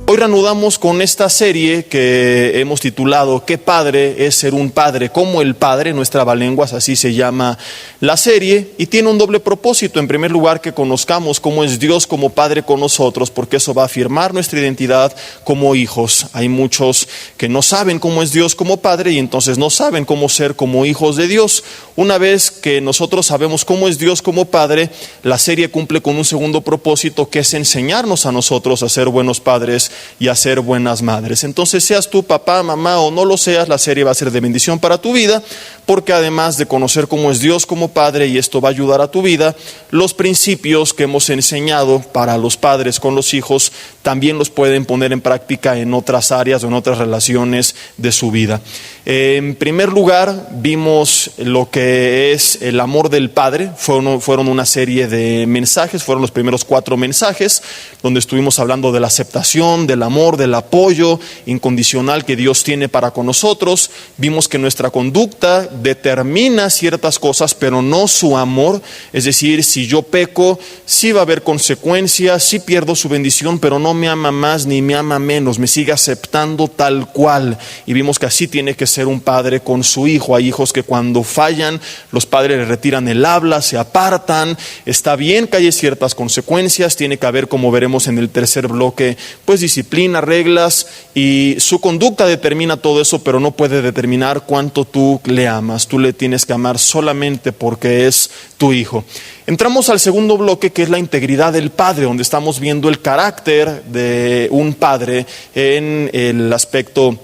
Hoy reanudamos con esta serie que hemos titulado ¿Qué padre es ser un padre como el Padre? Nuestra Trabalenguas, así se llama la serie, y tiene un doble propósito. En primer lugar, que conozcamos cómo es Dios como Padre con nosotros, porque eso va a afirmar nuestra identidad como hijos. Hay muchos que no saben cómo es Dios como Padre y entonces no saben cómo ser como hijos de Dios. Una vez que nosotros sabemos cómo es Dios como Padre, la serie cumple con un segundo propósito, que es enseñarnos a nosotros a ser buenos padres y a ser buenas madres. Entonces, seas tú papá, mamá o no lo seas, la serie va a ser de bendición para tu vida, porque además de conocer cómo es Dios como Padre, y esto va a ayudar a tu vida, los principios que hemos enseñado para los padres con los hijos también los pueden poner en práctica en otras áreas o en otras relaciones de su vida. En primer lugar, vimos lo que es el amor del Padre. Fueron una serie de mensajes, fueron los primeros 4 mensajes, donde estuvimos hablando de la aceptación, del amor, del apoyo incondicional que Dios tiene para con nosotros. Vimos que nuestra conducta determina ciertas cosas, pero no su amor. Es decir, si yo peco, sí va a haber consecuencias, sí pierdo su bendición, pero no me ama más ni me ama menos, me sigue aceptando tal cual. Y vimos que así tiene que ser un padre con su hijo. Hay hijos que cuando fallan, los padres le retiran el habla, se apartan. Está bien que haya ciertas consecuencias, tiene que haber, como veremos en el tercer bloque, pues disciplina, reglas, y su conducta determina todo eso, pero no puede determinar cuánto tú le amas. Tú le tienes que amar solamente porque es tu hijo. Entramos al segundo bloque, que es la integridad del padre, donde estamos viendo el carácter de un padre en el aspecto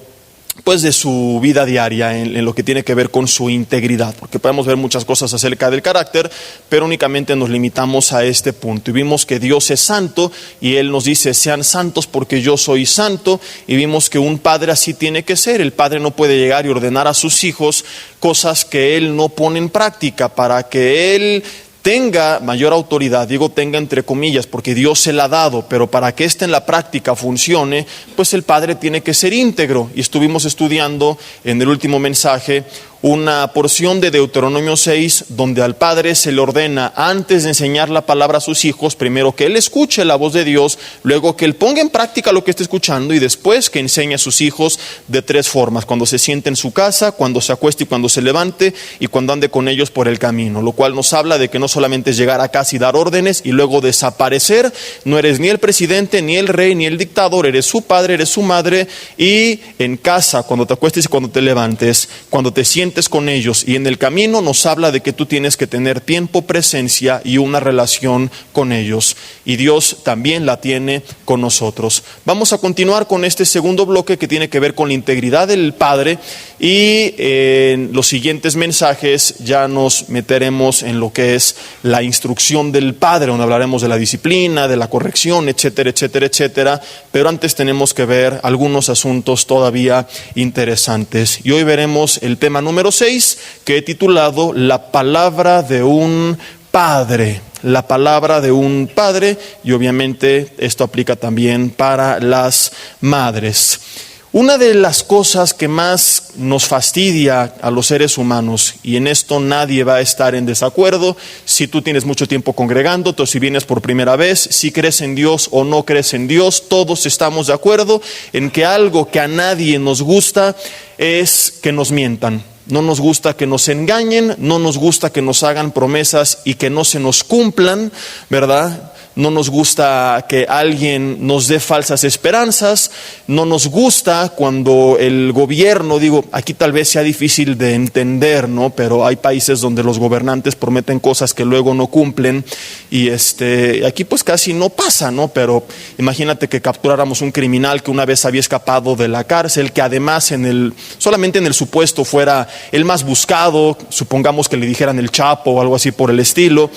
pues de su vida diaria, en lo que tiene que ver con su integridad, porque podemos ver muchas cosas acerca del carácter, pero únicamente nos limitamos a este punto. Y vimos que Dios es santo y Él nos dice: sean santos porque yo soy santo. Y vimos que un padre así tiene que ser. El padre no puede llegar y ordenar a sus hijos cosas que Él no pone en práctica, para que Él tenga mayor autoridad. Digo tenga entre comillas, porque Dios se la ha dado, pero para que en la práctica funcione, pues el padre tiene que ser íntegro. Y estuvimos estudiando en el último mensaje una porción de Deuteronomio 6, donde al padre se le ordena, antes de enseñar la palabra a sus hijos, primero que él escuche la voz de Dios, luego que él ponga en práctica lo que está escuchando, y después que enseñe a sus hijos de 3 formas: cuando se siente en su casa, cuando se acueste y cuando se levante, y cuando ande con ellos por el camino. Lo cual nos habla de que no solamente es llegar a casa y dar órdenes y luego desaparecer. No eres ni el presidente, ni el rey, ni el dictador. Eres su padre, eres su madre, y en casa, cuando te acuestes y cuando te levantes, cuando te sientes con ellos y en el camino, nos habla de que tú tienes que tener tiempo, presencia y una relación con ellos, y Dios también la tiene con nosotros. Vamos a continuar con este segundo bloque, que tiene que ver con la integridad del padre, y en los siguientes mensajes ya nos meteremos en lo que es la instrucción del padre, donde hablaremos de la disciplina, de la corrección, etcétera, etcétera, etcétera. Pero antes tenemos que ver algunos asuntos todavía interesantes, y hoy veremos el tema número 6, que he titulado La palabra de un padre. La palabra de un padre, y obviamente esto aplica también para las madres. Una de las cosas que más nos fastidia a los seres humanos, y en esto nadie va a estar en desacuerdo, si tú tienes mucho tiempo congregándote o si vienes por primera vez, si crees en Dios o no crees en Dios, todos estamos de acuerdo en que algo que a nadie nos gusta es que nos mientan. No nos gusta que nos engañen, no nos gusta que nos hagan promesas y que no se nos cumplan, ¿verdad? No nos gusta que alguien nos dé falsas esperanzas. No nos gusta cuando el gobierno, aquí tal vez sea difícil de entender, ¿no? Pero hay países donde los gobernantes prometen cosas que luego no cumplen, y aquí pues casi no pasa, ¿no? Pero imagínate que capturáramos un criminal que una vez había escapado de la cárcel, que además solamente en el supuesto fuera el más buscado, supongamos que le dijeran el Chapo o algo así por el estilo,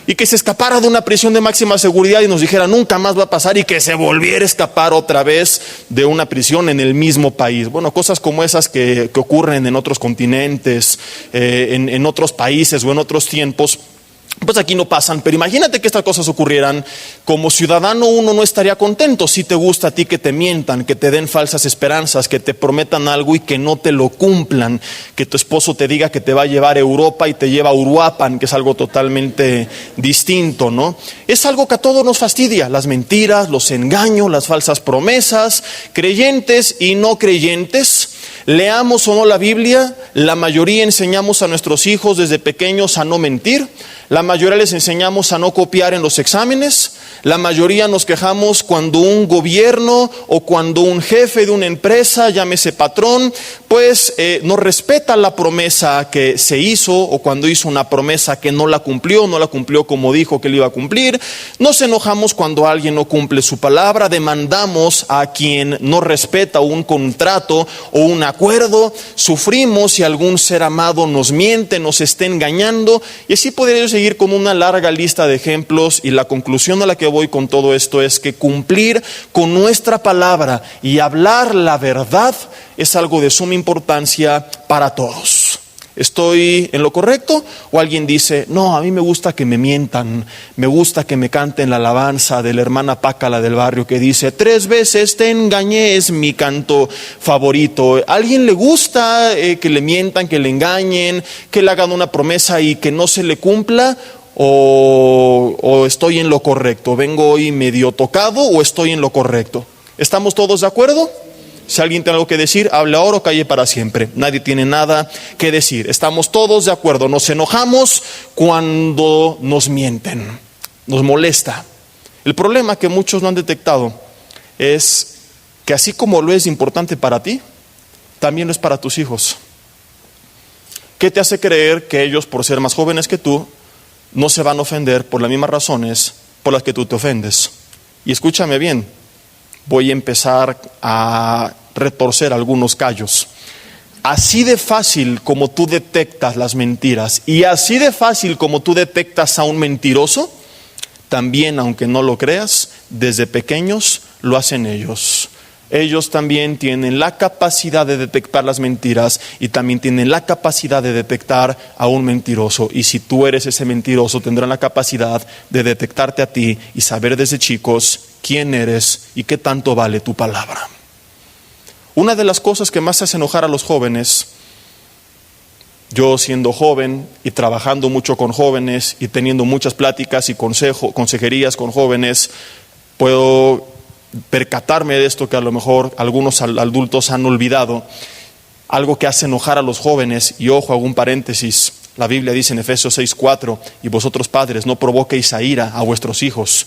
y que se escapara de una prisión de máxima seguridad y nos dijera nunca más va a pasar, y que se volviera a escapar otra vez de una prisión en el mismo país. Bueno, cosas como esas que ocurren en otros continentes, en otros países o en otros tiempos, Pues aquí no pasan, pero imagínate que estas cosas ocurrieran. Como ciudadano uno no estaría contento. Si te gusta a ti que te mientan, que te den falsas esperanzas, que te prometan algo y que no te lo cumplan, que tu esposo te diga que te va a llevar a Europa y te lleva a Uruapan, que es algo totalmente distinto, ¿no? Es algo que a todos nos fastidia, las mentiras, los engaños, las falsas promesas, creyentes y no creyentes. Leamos o no la Biblia, la mayoría enseñamos a nuestros hijos desde pequeños a no mentir, la mayoría les enseñamos a no copiar en los exámenes, la mayoría nos quejamos cuando un gobierno o cuando un jefe de una empresa, llámese patrón, pues no respeta la promesa que se hizo, o cuando hizo una promesa que no la cumplió como dijo que le iba a cumplir. Nos enojamos cuando alguien no cumple su palabra, demandamos a quien no respeta un contrato o un acuerdo, sufrimos si algún ser amado nos miente, nos está engañando, y así podría yo seguir con una larga lista de ejemplos. Y la conclusión a la que voy con todo esto es que cumplir con nuestra palabra y hablar la verdad es algo de suma importancia para todos. ¿Estoy en lo correcto? ¿O alguien dice, no, a mí me gusta que me mientan, me gusta que me canten la alabanza de la hermana Pácala del barrio que dice, 3 veces te engañé, es mi canto favorito? ¿A alguien le gusta que le mientan, que le engañen, que le hagan una promesa y que no se le cumpla? ¿O estoy en lo correcto? ¿Vengo hoy medio tocado o estoy en lo correcto? ¿Estamos todos de acuerdo? Si alguien tiene algo que decir, hable ahora o calle para siempre. Nadie tiene nada que decir. Estamos todos de acuerdo. Nos enojamos cuando nos mienten. Nos molesta. El problema que muchos no han detectado es que así como lo es importante para ti, también lo es para tus hijos. ¿Qué te hace creer que ellos, por ser más jóvenes que tú, no se van a ofender por las mismas razones por las que tú te ofendes? Y escúchame bien. Voy a empezar a retorcer algunos callos. Así de fácil como tú detectas las mentiras y así de fácil como tú detectas a un mentiroso, también, aunque no lo creas, desde pequeños lo hacen ellos. Ellos también tienen la capacidad de detectar las mentiras y también tienen la capacidad de detectar a un mentiroso. Y si tú eres ese mentiroso, tendrán la capacidad de detectarte a ti y saber desde chicos quién eres y qué tanto vale tu palabra. Una de las cosas que más hace enojar a los jóvenes, yo siendo joven y trabajando mucho con jóvenes y teniendo muchas pláticas y consejerías con jóvenes, puedo percatarme de esto que a lo mejor algunos adultos han olvidado. Algo que hace enojar a los jóvenes, y ojo, hago un paréntesis, la Biblia dice en Efesios 6:4, y vosotros padres no provoquéis a ira a vuestros hijos.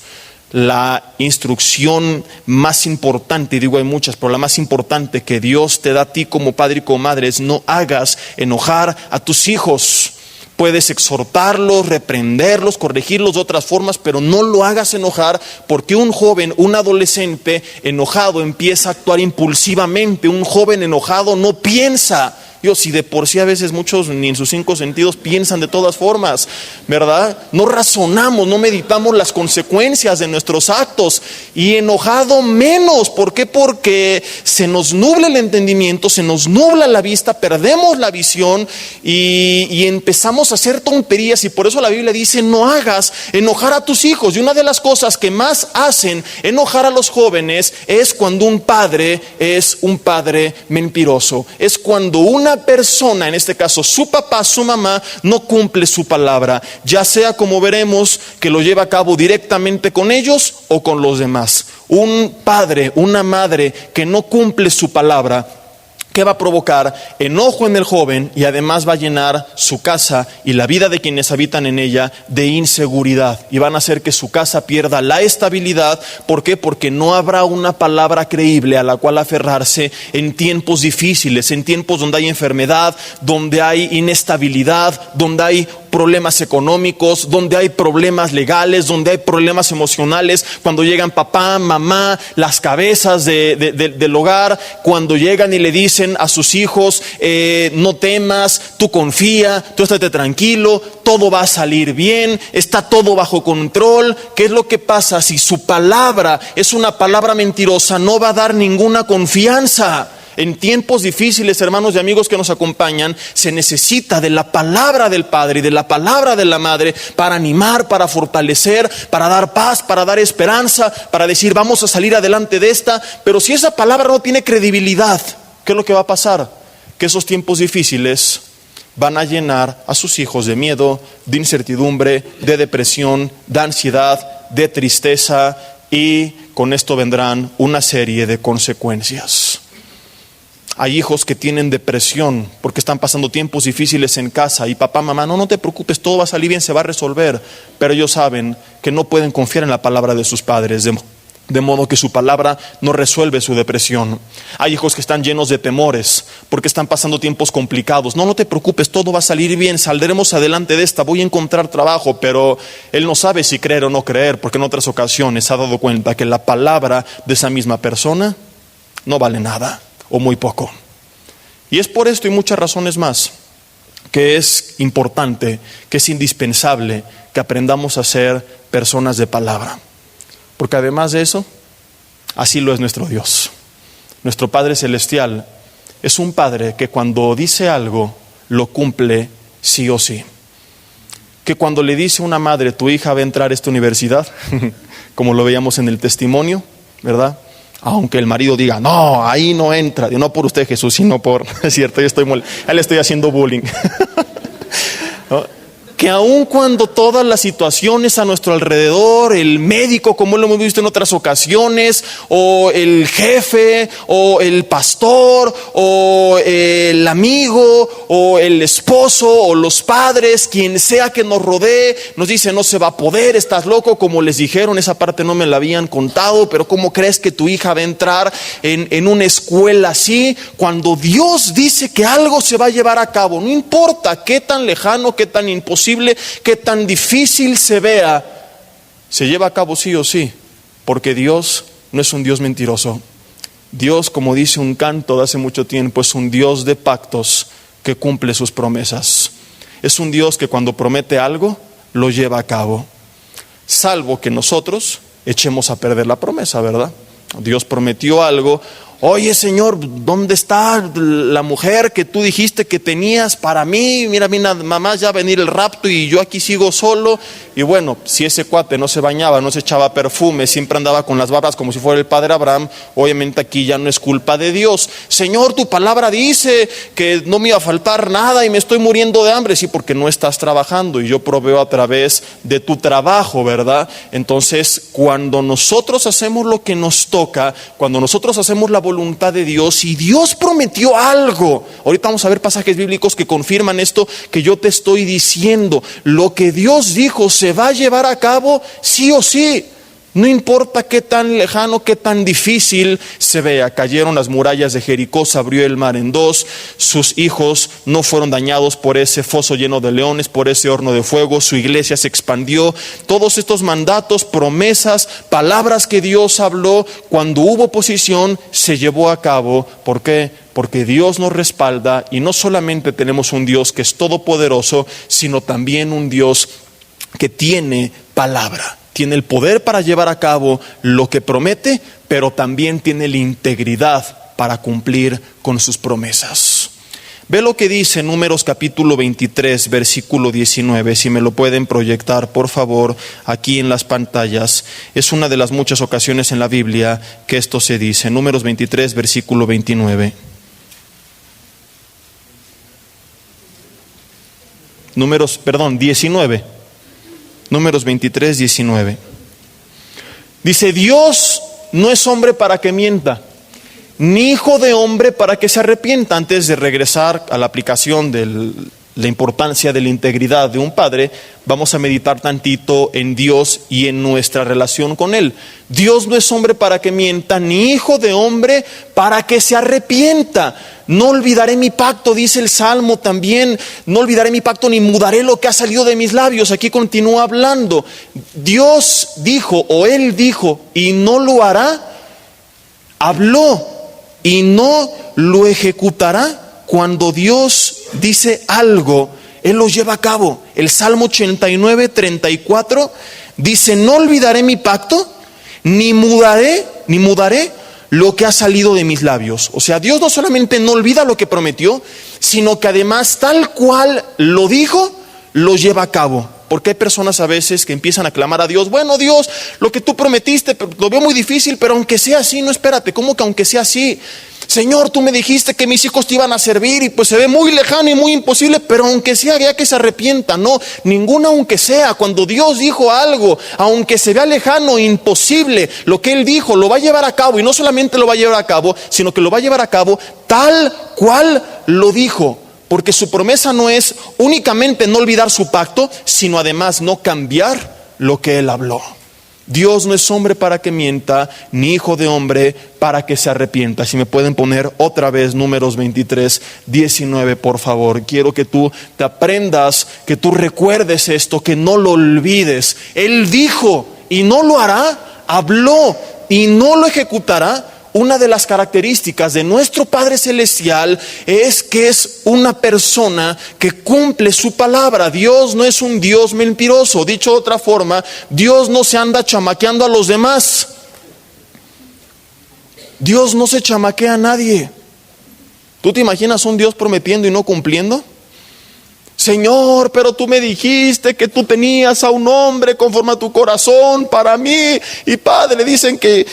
La instrucción más importante, y digo hay muchas, pero la más importante que Dios te da a ti como padre y como madre es: no hagas enojar a tus hijos. Puedes exhortarlos, reprenderlos, corregirlos de otras formas, pero no lo hagas enojar, porque un joven, un adolescente enojado empieza a actuar impulsivamente. Un joven enojado no piensa. Si de por sí a veces muchos ni en sus 5 sentidos piensan de todas formas, ¿verdad? No razonamos, no meditamos las consecuencias de nuestros actos. Y enojado menos. ¿Por qué? Porque se nos nubla el entendimiento, se nos nubla la vista, perdemos la visión y empezamos a hacer tonterías. Y por eso la Biblia dice: no hagas enojar a tus hijos. Y una de las cosas que más hacen enojar a los jóvenes es cuando un padre es un padre mentiroso. Es cuando una persona, en este caso su papá, su mamá, no cumple su palabra, ya sea, como veremos, que lo lleva a cabo directamente con ellos o con los demás. Un padre, una madre que no cumple su palabra, ¿qué va a provocar? Enojo en el joven, y además va a llenar su casa y la vida de quienes habitan en ella de inseguridad, y van a hacer que su casa pierda la estabilidad. ¿Por qué? Porque no habrá una palabra creíble a la cual aferrarse en tiempos difíciles, en tiempos donde hay enfermedad, donde hay inestabilidad, donde hay problemas económicos, donde hay problemas legales, donde hay problemas emocionales. Cuando llegan papá, mamá, las cabezas del hogar, cuando llegan y le dicen a sus hijos: no temas, tú confía, tú estate tranquilo, todo va a salir bien, está todo bajo control. ¿Qué es lo que pasa? Si su palabra es una palabra mentirosa, no va a dar ninguna confianza. En tiempos difíciles, hermanos y amigos que nos acompañan, se necesita de la palabra del Padre y de la palabra de la Madre para animar, para fortalecer, para dar paz, para dar esperanza, para decir vamos a salir adelante de esta. Pero si esa palabra no tiene credibilidad, ¿qué es lo que va a pasar? Que esos tiempos difíciles van a llenar a sus hijos de miedo, de incertidumbre, de depresión, de ansiedad, de tristeza, y con esto vendrán una serie de consecuencias. Hay hijos que tienen depresión porque están pasando tiempos difíciles en casa y papá, mamá, no te preocupes, todo va a salir bien, se va a resolver. Pero ellos saben que no pueden confiar en la palabra de sus padres, de modo que su palabra no resuelve su depresión. Hay hijos que están llenos de temores porque están pasando tiempos complicados. No te preocupes, todo va a salir bien, saldremos adelante de esta, voy a encontrar trabajo. Pero él no sabe si creer o no creer, porque en otras ocasiones se ha dado cuenta que la palabra de esa misma persona no vale nada o muy poco. Y es por esto y muchas razones más que es importante, que es indispensable que aprendamos a ser personas de palabra. Porque además de eso, así lo es nuestro Dios. Nuestro Padre Celestial es un Padre que cuando dice algo, lo cumple sí o sí. Que cuando le dice a una madre, tu hija va a entrar a esta universidad, como lo veíamos en el testimonio, ¿verdad? Aunque el marido diga, no, ahí no entra, no por usted Jesús, sino por, es cierto, yo le estoy haciendo bullying. ¿No? Que aun cuando todas las situaciones a nuestro alrededor, el médico, como lo hemos visto en otras ocasiones, o el jefe, o el pastor, o el amigo, o el esposo, o los padres, quien sea que nos rodee, nos dice no se va a poder, estás loco, como les dijeron, esa parte no me la habían contado, pero ¿cómo crees que tu hija va a entrar en una escuela así? Cuando Dios dice que algo se va a llevar a cabo, no importa qué tan lejano, qué tan imposible, que tan difícil se vea, se lleva a cabo sí o sí, porque Dios no es un Dios mentiroso. Dios, como dice un canto de hace mucho tiempo, es un Dios de pactos que cumple sus promesas. Es un Dios que cuando promete algo, lo lleva a cabo, salvo que nosotros echemos a perder la promesa, ¿verdad? Dios prometió algo. Oye Señor, ¿dónde está la mujer que tú dijiste que tenías para mí? Mira, mamá, ya va a venir el rapto y yo aquí sigo solo. Y bueno, si ese cuate no se bañaba, no se echaba perfume, siempre andaba con las barbas como si fuera el padre Abraham, obviamente aquí ya no es culpa de Dios. Señor, tu palabra dice que no me iba a faltar nada y me estoy muriendo de hambre. Sí, porque no estás trabajando y yo proveo a través de tu trabajo, ¿verdad? Entonces, cuando nosotros hacemos lo que nos toca, cuando nosotros hacemos la voluntad de Dios y Dios prometió algo, ahorita vamos a ver pasajes bíblicos que confirman esto que yo te estoy diciendo, lo que Dios dijo se va a llevar a cabo sí o sí, no importa qué tan lejano, qué tan difícil se vea. Cayeron las murallas de Jericó, se abrió el mar en dos, sus hijos no fueron dañados por ese foso lleno de leones, por ese horno de fuego, su iglesia se expandió. Todos estos mandatos, promesas, palabras que Dios habló, cuando hubo oposición, se llevó a cabo. ¿Por qué? Porque Dios nos respalda y no solamente tenemos un Dios que es todopoderoso, sino también un Dios que tiene palabra. Tiene el poder para llevar a cabo lo que promete, pero también tiene la integridad para cumplir con sus promesas. Ve lo que dice Números capítulo 23, versículo 19. Si me lo pueden proyectar, por favor, aquí en las pantallas. Es una de las muchas ocasiones en la Biblia que esto se dice. Números 23, versículo 29. Números 19. Números 23, 19. Dice, Dios no es hombre para que mienta, ni hijo de hombre para que se arrepienta. Antes de regresar a la aplicación de la importancia de la integridad de un padre, vamos a meditar tantito en Dios y en nuestra relación con Él. Dios no es hombre para que mienta, ni hijo de hombre para que se arrepienta. No olvidaré mi pacto, dice el Salmo también. No olvidaré mi pacto ni mudaré lo que ha salido de mis labios. Aquí continúa hablando. Dios dijo, o Él dijo, y no lo hará. Habló y no lo ejecutará. Cuando Dios dice algo, Él lo lleva a cabo. El Salmo 89, 34 dice, no olvidaré mi pacto, ni mudaré lo que ha salido de mis labios. O sea, Dios no solamente no olvida lo que prometió, sino que además tal cual lo dijo, lo lleva a cabo. Porque hay personas a veces que empiezan a clamar a Dios, bueno Dios, lo que tú prometiste, lo veo muy difícil, pero aunque sea así, no, espérate, ¿cómo que aunque sea así? Señor, tú me dijiste que mis hijos te iban a servir y pues se ve muy lejano y muy imposible, pero aunque sea, ya que se arrepienta. No, ninguna aunque sea. Cuando Dios dijo algo, aunque se vea lejano, imposible, lo que Él dijo lo va a llevar a cabo, y no solamente lo va a llevar a cabo, sino que lo va a llevar a cabo tal cual lo dijo. Porque su promesa no es únicamente no olvidar su pacto, sino además no cambiar lo que Él habló. Dios no es hombre para que mienta, ni hijo de hombre para que se arrepienta. Si me pueden poner otra vez Números 23, 19, por favor. Quiero que tú te aprendas, que tú recuerdes esto, que no lo olvides. Él dijo y no lo hará, habló y no lo ejecutará. Una de las características de nuestro Padre Celestial es que es una persona que cumple su palabra. Dios no es un Dios mentiroso. Dicho de otra forma, Dios no se anda chamaqueando a los demás. Dios no se chamaquea a nadie. ¿Tú te imaginas un Dios prometiendo y no cumpliendo? Señor, pero tú me dijiste que tú tenías a un hombre conforme a tu corazón para mí, y Padre, dicen que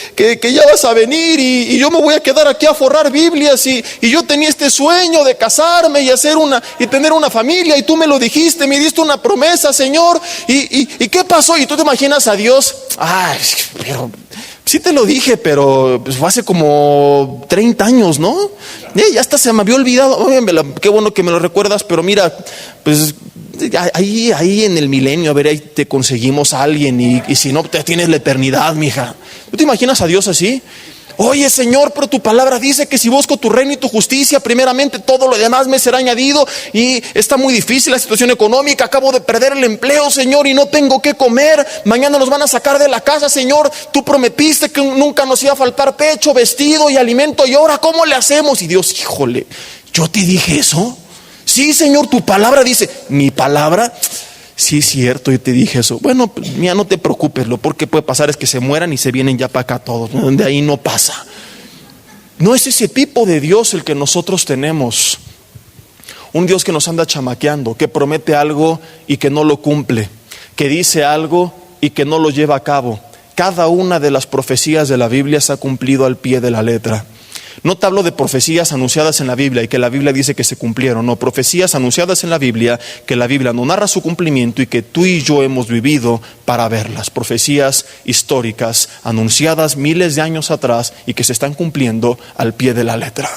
ya vas a venir y yo me voy a quedar aquí a forrar Biblias, y yo tenía este sueño de casarme y tener una familia, y tú me lo dijiste, me diste una promesa, Señor, y ¿qué pasó? Y tú te imaginas a Dios, ay, pero sí te lo dije, pero pues fue hace como 30 años, ¿no? Ya hasta se me había olvidado. Oye, qué bueno que me lo recuerdas, pero mira, pues ahí en el milenio, a ver, ahí te conseguimos a alguien, y si no, te tienes la eternidad, mija. ¿Tú te imaginas a Dios así? Oye, Señor, pero tu palabra dice que si busco tu reino y tu justicia, primeramente todo lo demás me será añadido, y está muy difícil la situación económica, acabo de perder el empleo, Señor, y no tengo qué comer, mañana nos van a sacar de la casa, Señor, tú prometiste que nunca nos iba a faltar techo, vestido y alimento, y ahora ¿cómo le hacemos? Y Dios, híjole, ¿yo te dije eso? Sí, Señor, tu palabra dice. ¿Mi palabra? Sí, cierto, yo te dije eso. Bueno, pues, mira, no te preocupes, lo que puede pasar es que se mueran y se vienen ya para acá todos, de ahí no pasa. No es ese tipo de Dios el que nosotros tenemos. Un Dios que nos anda chamaqueando, que promete algo y que no lo cumple, que dice algo y que no lo lleva a cabo. Cada una de las profecías de la Biblia se ha cumplido al pie de la letra. No te hablo de profecías anunciadas en la Biblia y que la Biblia dice que se cumplieron. No, profecías anunciadas en la Biblia que la Biblia no narra su cumplimiento y que tú y yo hemos vivido para verlas. Profecías históricas anunciadas miles de años atrás y que se están cumpliendo al pie de la letra.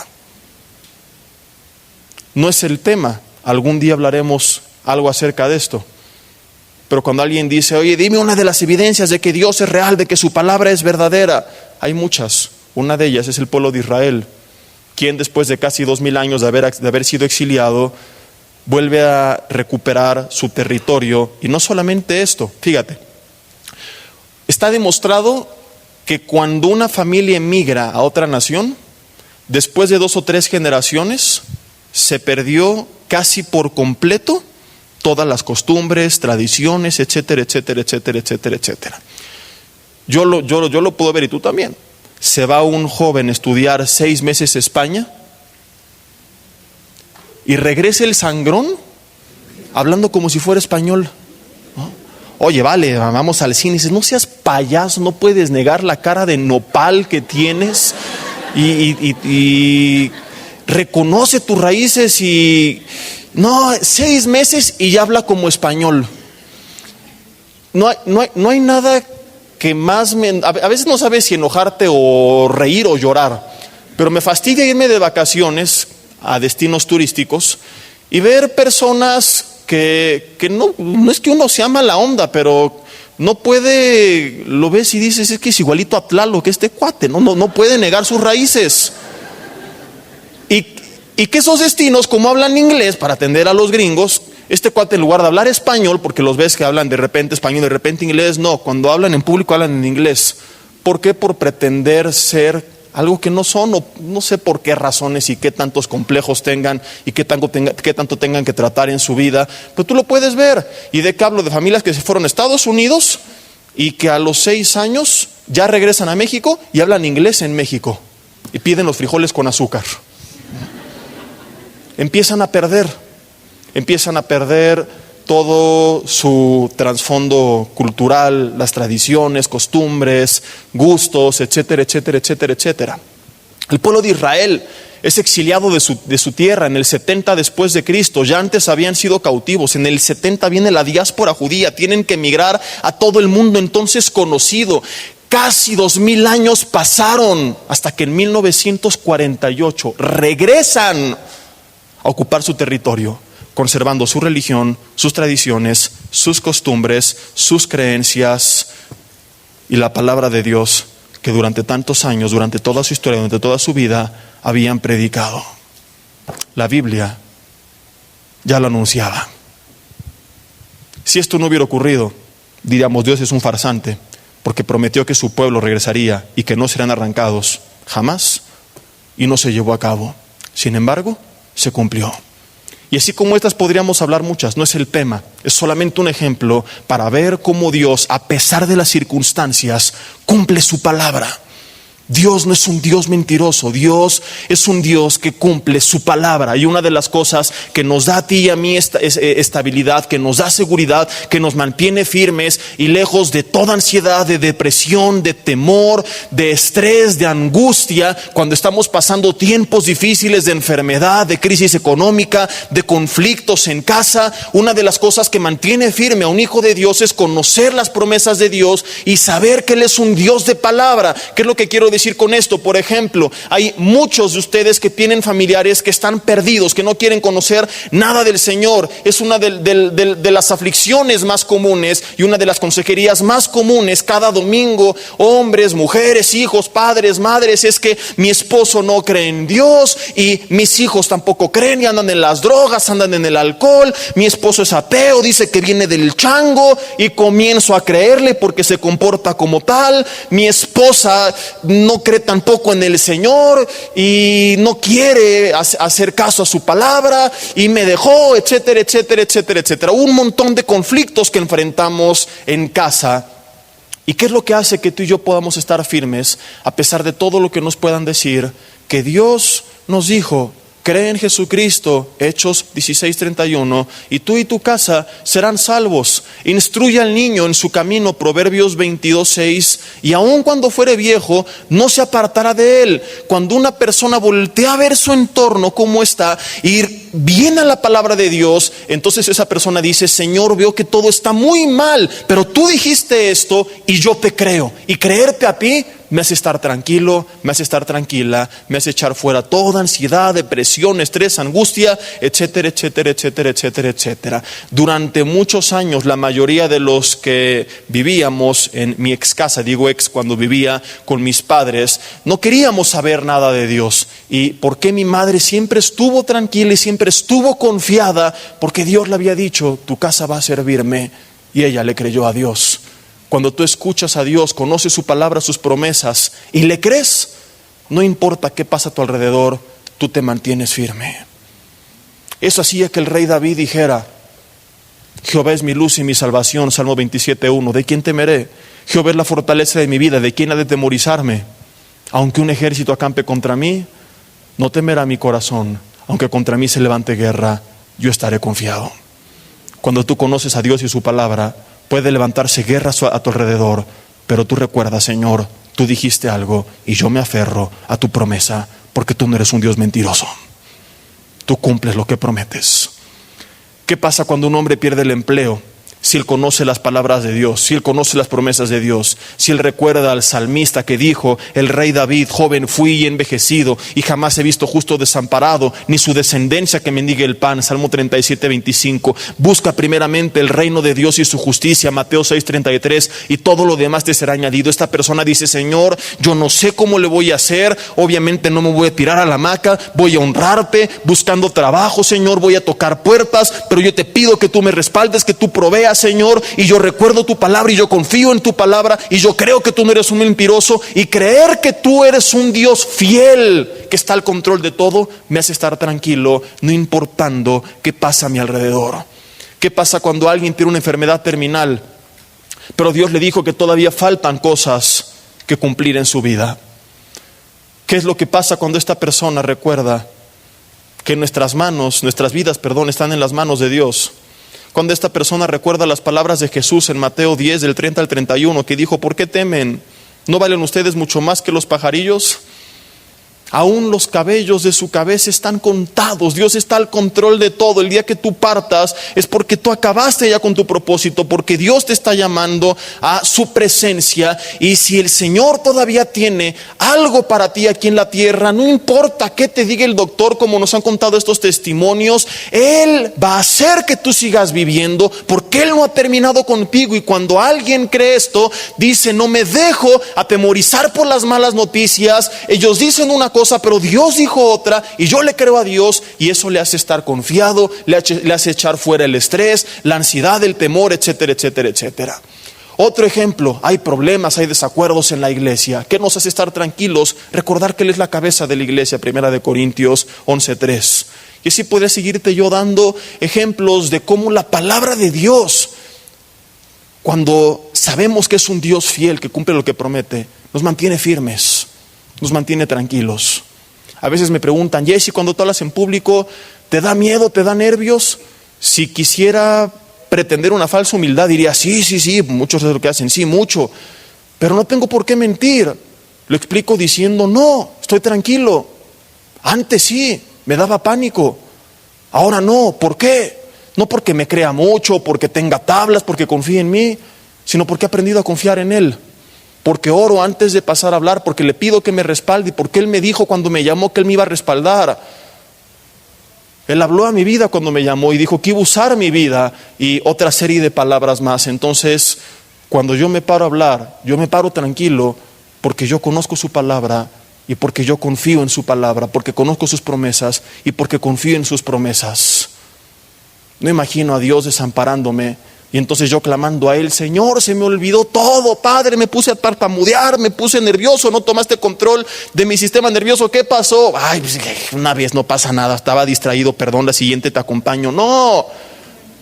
No es el tema. Algún día hablaremos algo acerca de esto. Pero cuando alguien dice, oye, dime una de las evidencias de que Dios es real, de que su palabra es verdadera, hay muchas. Una de ellas es el pueblo de Israel, quien después de casi 2000 años de haber sido exiliado, vuelve a recuperar su territorio. Y no solamente esto, fíjate, está demostrado que cuando una familia emigra a otra nación, después de 2 o 3 generaciones, se perdió casi por completo todas las costumbres, tradiciones, etcétera, etcétera, etcétera, etcétera, etcétera. Yo lo puedo ver, y tú también. Se va un joven a estudiar 6 meses a España y regresa el sangrón hablando como si fuera español, ¿no? Oye, vale, vamos al cine. Y dices, no seas payaso, no puedes negar la cara de nopal que tienes, y reconoce tus raíces. Y no, 6 meses y ya habla como español. No hay nada que más a veces no sabes si enojarte o reír o llorar, pero me fastidia irme de vacaciones a destinos turísticos y ver personas que no es que uno sea mala onda, pero no puede, lo ves y dices, es que es igualito a Tlaloc, que este cuate, no puede negar sus raíces. Y que esos destinos, como hablan inglés para atender a los gringos, este cuate, en lugar de hablar español, porque los ves que hablan de repente español, de repente inglés, no, cuando hablan en público hablan en inglés. ¿Por qué? Por pretender ser algo que no son, o no sé por qué razones y qué tantos complejos tengan y qué tanto tengan que tratar en su vida. Pero tú lo puedes ver. ¿Y de qué hablo? De familias que se fueron a Estados Unidos y que a los 6 años ya regresan a México y hablan inglés en México. y piden los frijoles con azúcar. Empiezan a perder todo su trasfondo cultural, las tradiciones, costumbres, gustos, etcétera, etcétera, etcétera, etcétera. El pueblo de Israel es exiliado de su tierra en el 70 después de Cristo. Ya antes habían sido cautivos. En el 70 viene la diáspora judía. Tienen que emigrar a todo el mundo entonces conocido. Casi 2000 años pasaron hasta que en 1948 regresan a ocupar su territorio, conservando su religión, sus tradiciones, sus costumbres, sus creencias y la palabra de Dios que durante tantos años, durante toda su historia, durante toda su vida, habían predicado. La Biblia ya lo anunciaba. Si esto no hubiera ocurrido, diríamos, Dios es un farsante, porque prometió que su pueblo regresaría y que no serán arrancados jamás, y no se llevó a cabo. Sin embargo, se cumplió. Y así como estas podríamos hablar muchas, no es el tema, es solamente un ejemplo para ver cómo Dios, a pesar de las circunstancias, cumple su palabra. Dios no es un Dios mentiroso, Dios es un Dios que cumple su palabra. Y una de las cosas que nos da a ti y a mí estabilidad, que nos da seguridad, que nos mantiene firmes y lejos de toda ansiedad, de depresión, de temor, de estrés, de angustia, cuando estamos pasando tiempos difíciles de enfermedad, de crisis económica, de conflictos en casa, una de las cosas que mantiene firme a un hijo de Dios es conocer las promesas de Dios y saber que Él es un Dios de palabra. ¿Qué es lo que quiero decir con esto? Por ejemplo, hay muchos de ustedes que tienen familiares que están perdidos, que no quieren conocer nada del Señor. Es una de las aflicciones más comunes y una de las consejerías más comunes cada domingo, hombres, mujeres, hijos, padres, madres, es que mi esposo no cree en Dios y mis hijos tampoco creen y andan en las drogas, andan en el alcohol, mi esposo es ateo, dice que viene del chango y comienzo a creerle porque se comporta como tal, mi esposa no cree tampoco en el Señor y no quiere hacer caso a su palabra y me dejó, etcétera, etcétera, etcétera, etcétera. Un montón de conflictos que enfrentamos en casa. ¿Y qué es lo que hace que tú y yo podamos estar firmes a pesar de todo lo que nos puedan decir? Que Dios nos dijo: cree en Jesucristo, Hechos 16:31, y tú y tu casa serán salvos. Instruye al niño en su camino, Proverbios 22:6, y aun cuando fuere viejo, no se apartará de él. Cuando una persona voltea a ver su entorno, cómo está, y viene a la palabra de Dios, entonces esa persona dice: Señor, veo que todo está muy mal, pero tú dijiste esto y yo te creo. Y creerte a ti me hace estar tranquilo, me hace estar tranquila, me hace echar fuera toda ansiedad, depresión, estrés, angustia, etcétera, etcétera, etcétera, etcétera, etcétera. Durante muchos años, la mayoría de los que vivíamos en mi ex casa, digo ex cuando vivía con mis padres, no queríamos saber nada de Dios. ¿Y por qué mi madre siempre estuvo tranquila y siempre estuvo confiada? Porque Dios le había dicho: tu casa va a servirme, y ella le creyó a Dios. Cuando tú escuchas a Dios, conoces su palabra, sus promesas y le crees, no importa qué pasa a tu alrededor, tú te mantienes firme. Eso hacía que el rey David dijera: Jehová es mi luz y mi salvación, Salmo 27:1. ¿De quién temeré? Jehová es la fortaleza de mi vida, ¿de quién ha de temorizarme? Aunque un ejército acampe contra mí, no temerá mi corazón. Aunque contra mí se levante guerra, yo estaré confiado. Cuando tú conoces a Dios y su palabra, puede levantarse guerra a tu alrededor, pero tú recuerdas: Señor, tú dijiste algo y yo me aferro a tu promesa, porque tú no eres un Dios mentiroso. Tú cumples lo que prometes. ¿Qué pasa cuando un hombre pierde el empleo? Si él conoce las palabras de Dios, si él conoce las promesas de Dios, si él recuerda al salmista que dijo: el rey David, joven fui y envejecido, y jamás he visto justo desamparado, ni su descendencia que mendigue el pan, Salmo 37:25. Busca primeramente el reino de Dios y su justicia, Mateo 6:33, y todo lo demás te será añadido. Esta persona dice: Señor, yo no sé cómo le voy a hacer, obviamente no me voy a tirar a la hamaca, voy a honrarte, buscando trabajo, Señor, voy a tocar puertas, pero yo te pido que tú me respaldes, que tú proveas, Señor, y yo recuerdo tu palabra y yo confío en tu palabra y yo creo que tú no eres un mentiroso, y creer que tú eres un Dios fiel que está al control de todo me hace estar tranquilo, no importando qué pasa a mi alrededor. ¿Qué pasa cuando alguien tiene una enfermedad terminal, pero Dios le dijo que todavía faltan cosas que cumplir en su vida? ¿Qué es lo que pasa cuando esta persona recuerda que nuestras vidas, están en las manos de Dios? Cuando esta persona recuerda las palabras de Jesús en Mateo 10, del 30 al 31, que dijo: ¿por qué temen? ¿No valen ustedes mucho más que los pajarillos? Aún los cabellos de su cabeza están contados. Dios está al control de todo. El día que tú partas es porque tú acabaste ya con tu propósito, porque Dios te está llamando a su presencia. Y si el Señor todavía tiene algo para ti aquí en la tierra, no importa qué te diga el doctor, como nos han contado estos testimonios, Él va a hacer que tú sigas viviendo, porque Él no ha terminado contigo. Y cuando alguien cree esto, dice: no me dejo atemorizar por las malas noticias. Ellos dicen una cosa, pero Dios dijo otra, y yo le creo a Dios, y eso le hace estar confiado, le hace echar fuera el estrés, la ansiedad, el temor, etcétera, etcétera, etcétera. Otro ejemplo: hay problemas, hay desacuerdos en la iglesia. ¿Qué nos hace estar tranquilos? Recordar que Él es la cabeza de la iglesia, 1 Corintios 11:3. Y así podría seguirte yo dando ejemplos de cómo la palabra de Dios, cuando sabemos que es un Dios fiel, que cumple lo que promete, nos mantiene firmes, nos mantiene tranquilos. A veces me preguntan: Jesse, cuando tú hablas en público, ¿te da miedo, te da nervios? Si quisiera pretender una falsa humildad, diría: sí, muchos de lo que hacen, sí, mucho. Pero no tengo por qué mentir. Lo explico diciendo: no, estoy tranquilo. Antes sí, me daba pánico. Ahora no. ¿Por qué? No porque me crea mucho, porque tenga tablas, porque confíe en mí, sino porque he aprendido a confiar en Él. Porque oro antes de pasar a hablar, porque le pido que me respalde, y porque Él me dijo cuando me llamó que Él me iba a respaldar. Él habló a mi vida cuando me llamó y dijo que iba a usar mi vida, y otra serie de palabras más. Entonces, cuando yo me paro a hablar, yo me paro tranquilo, porque yo conozco su palabra, y porque yo confío en su palabra, porque conozco sus promesas, y porque confío en sus promesas. No imagino a Dios desamparándome, y entonces yo clamando a Él: Señor, se me olvidó todo, Padre, me puse a tartamudear, me puse nervioso, no tomaste control de mi sistema nervioso, ¿qué pasó? Ay, pues, una vez, no pasa nada, estaba distraído, perdón, la siguiente te acompaño. No,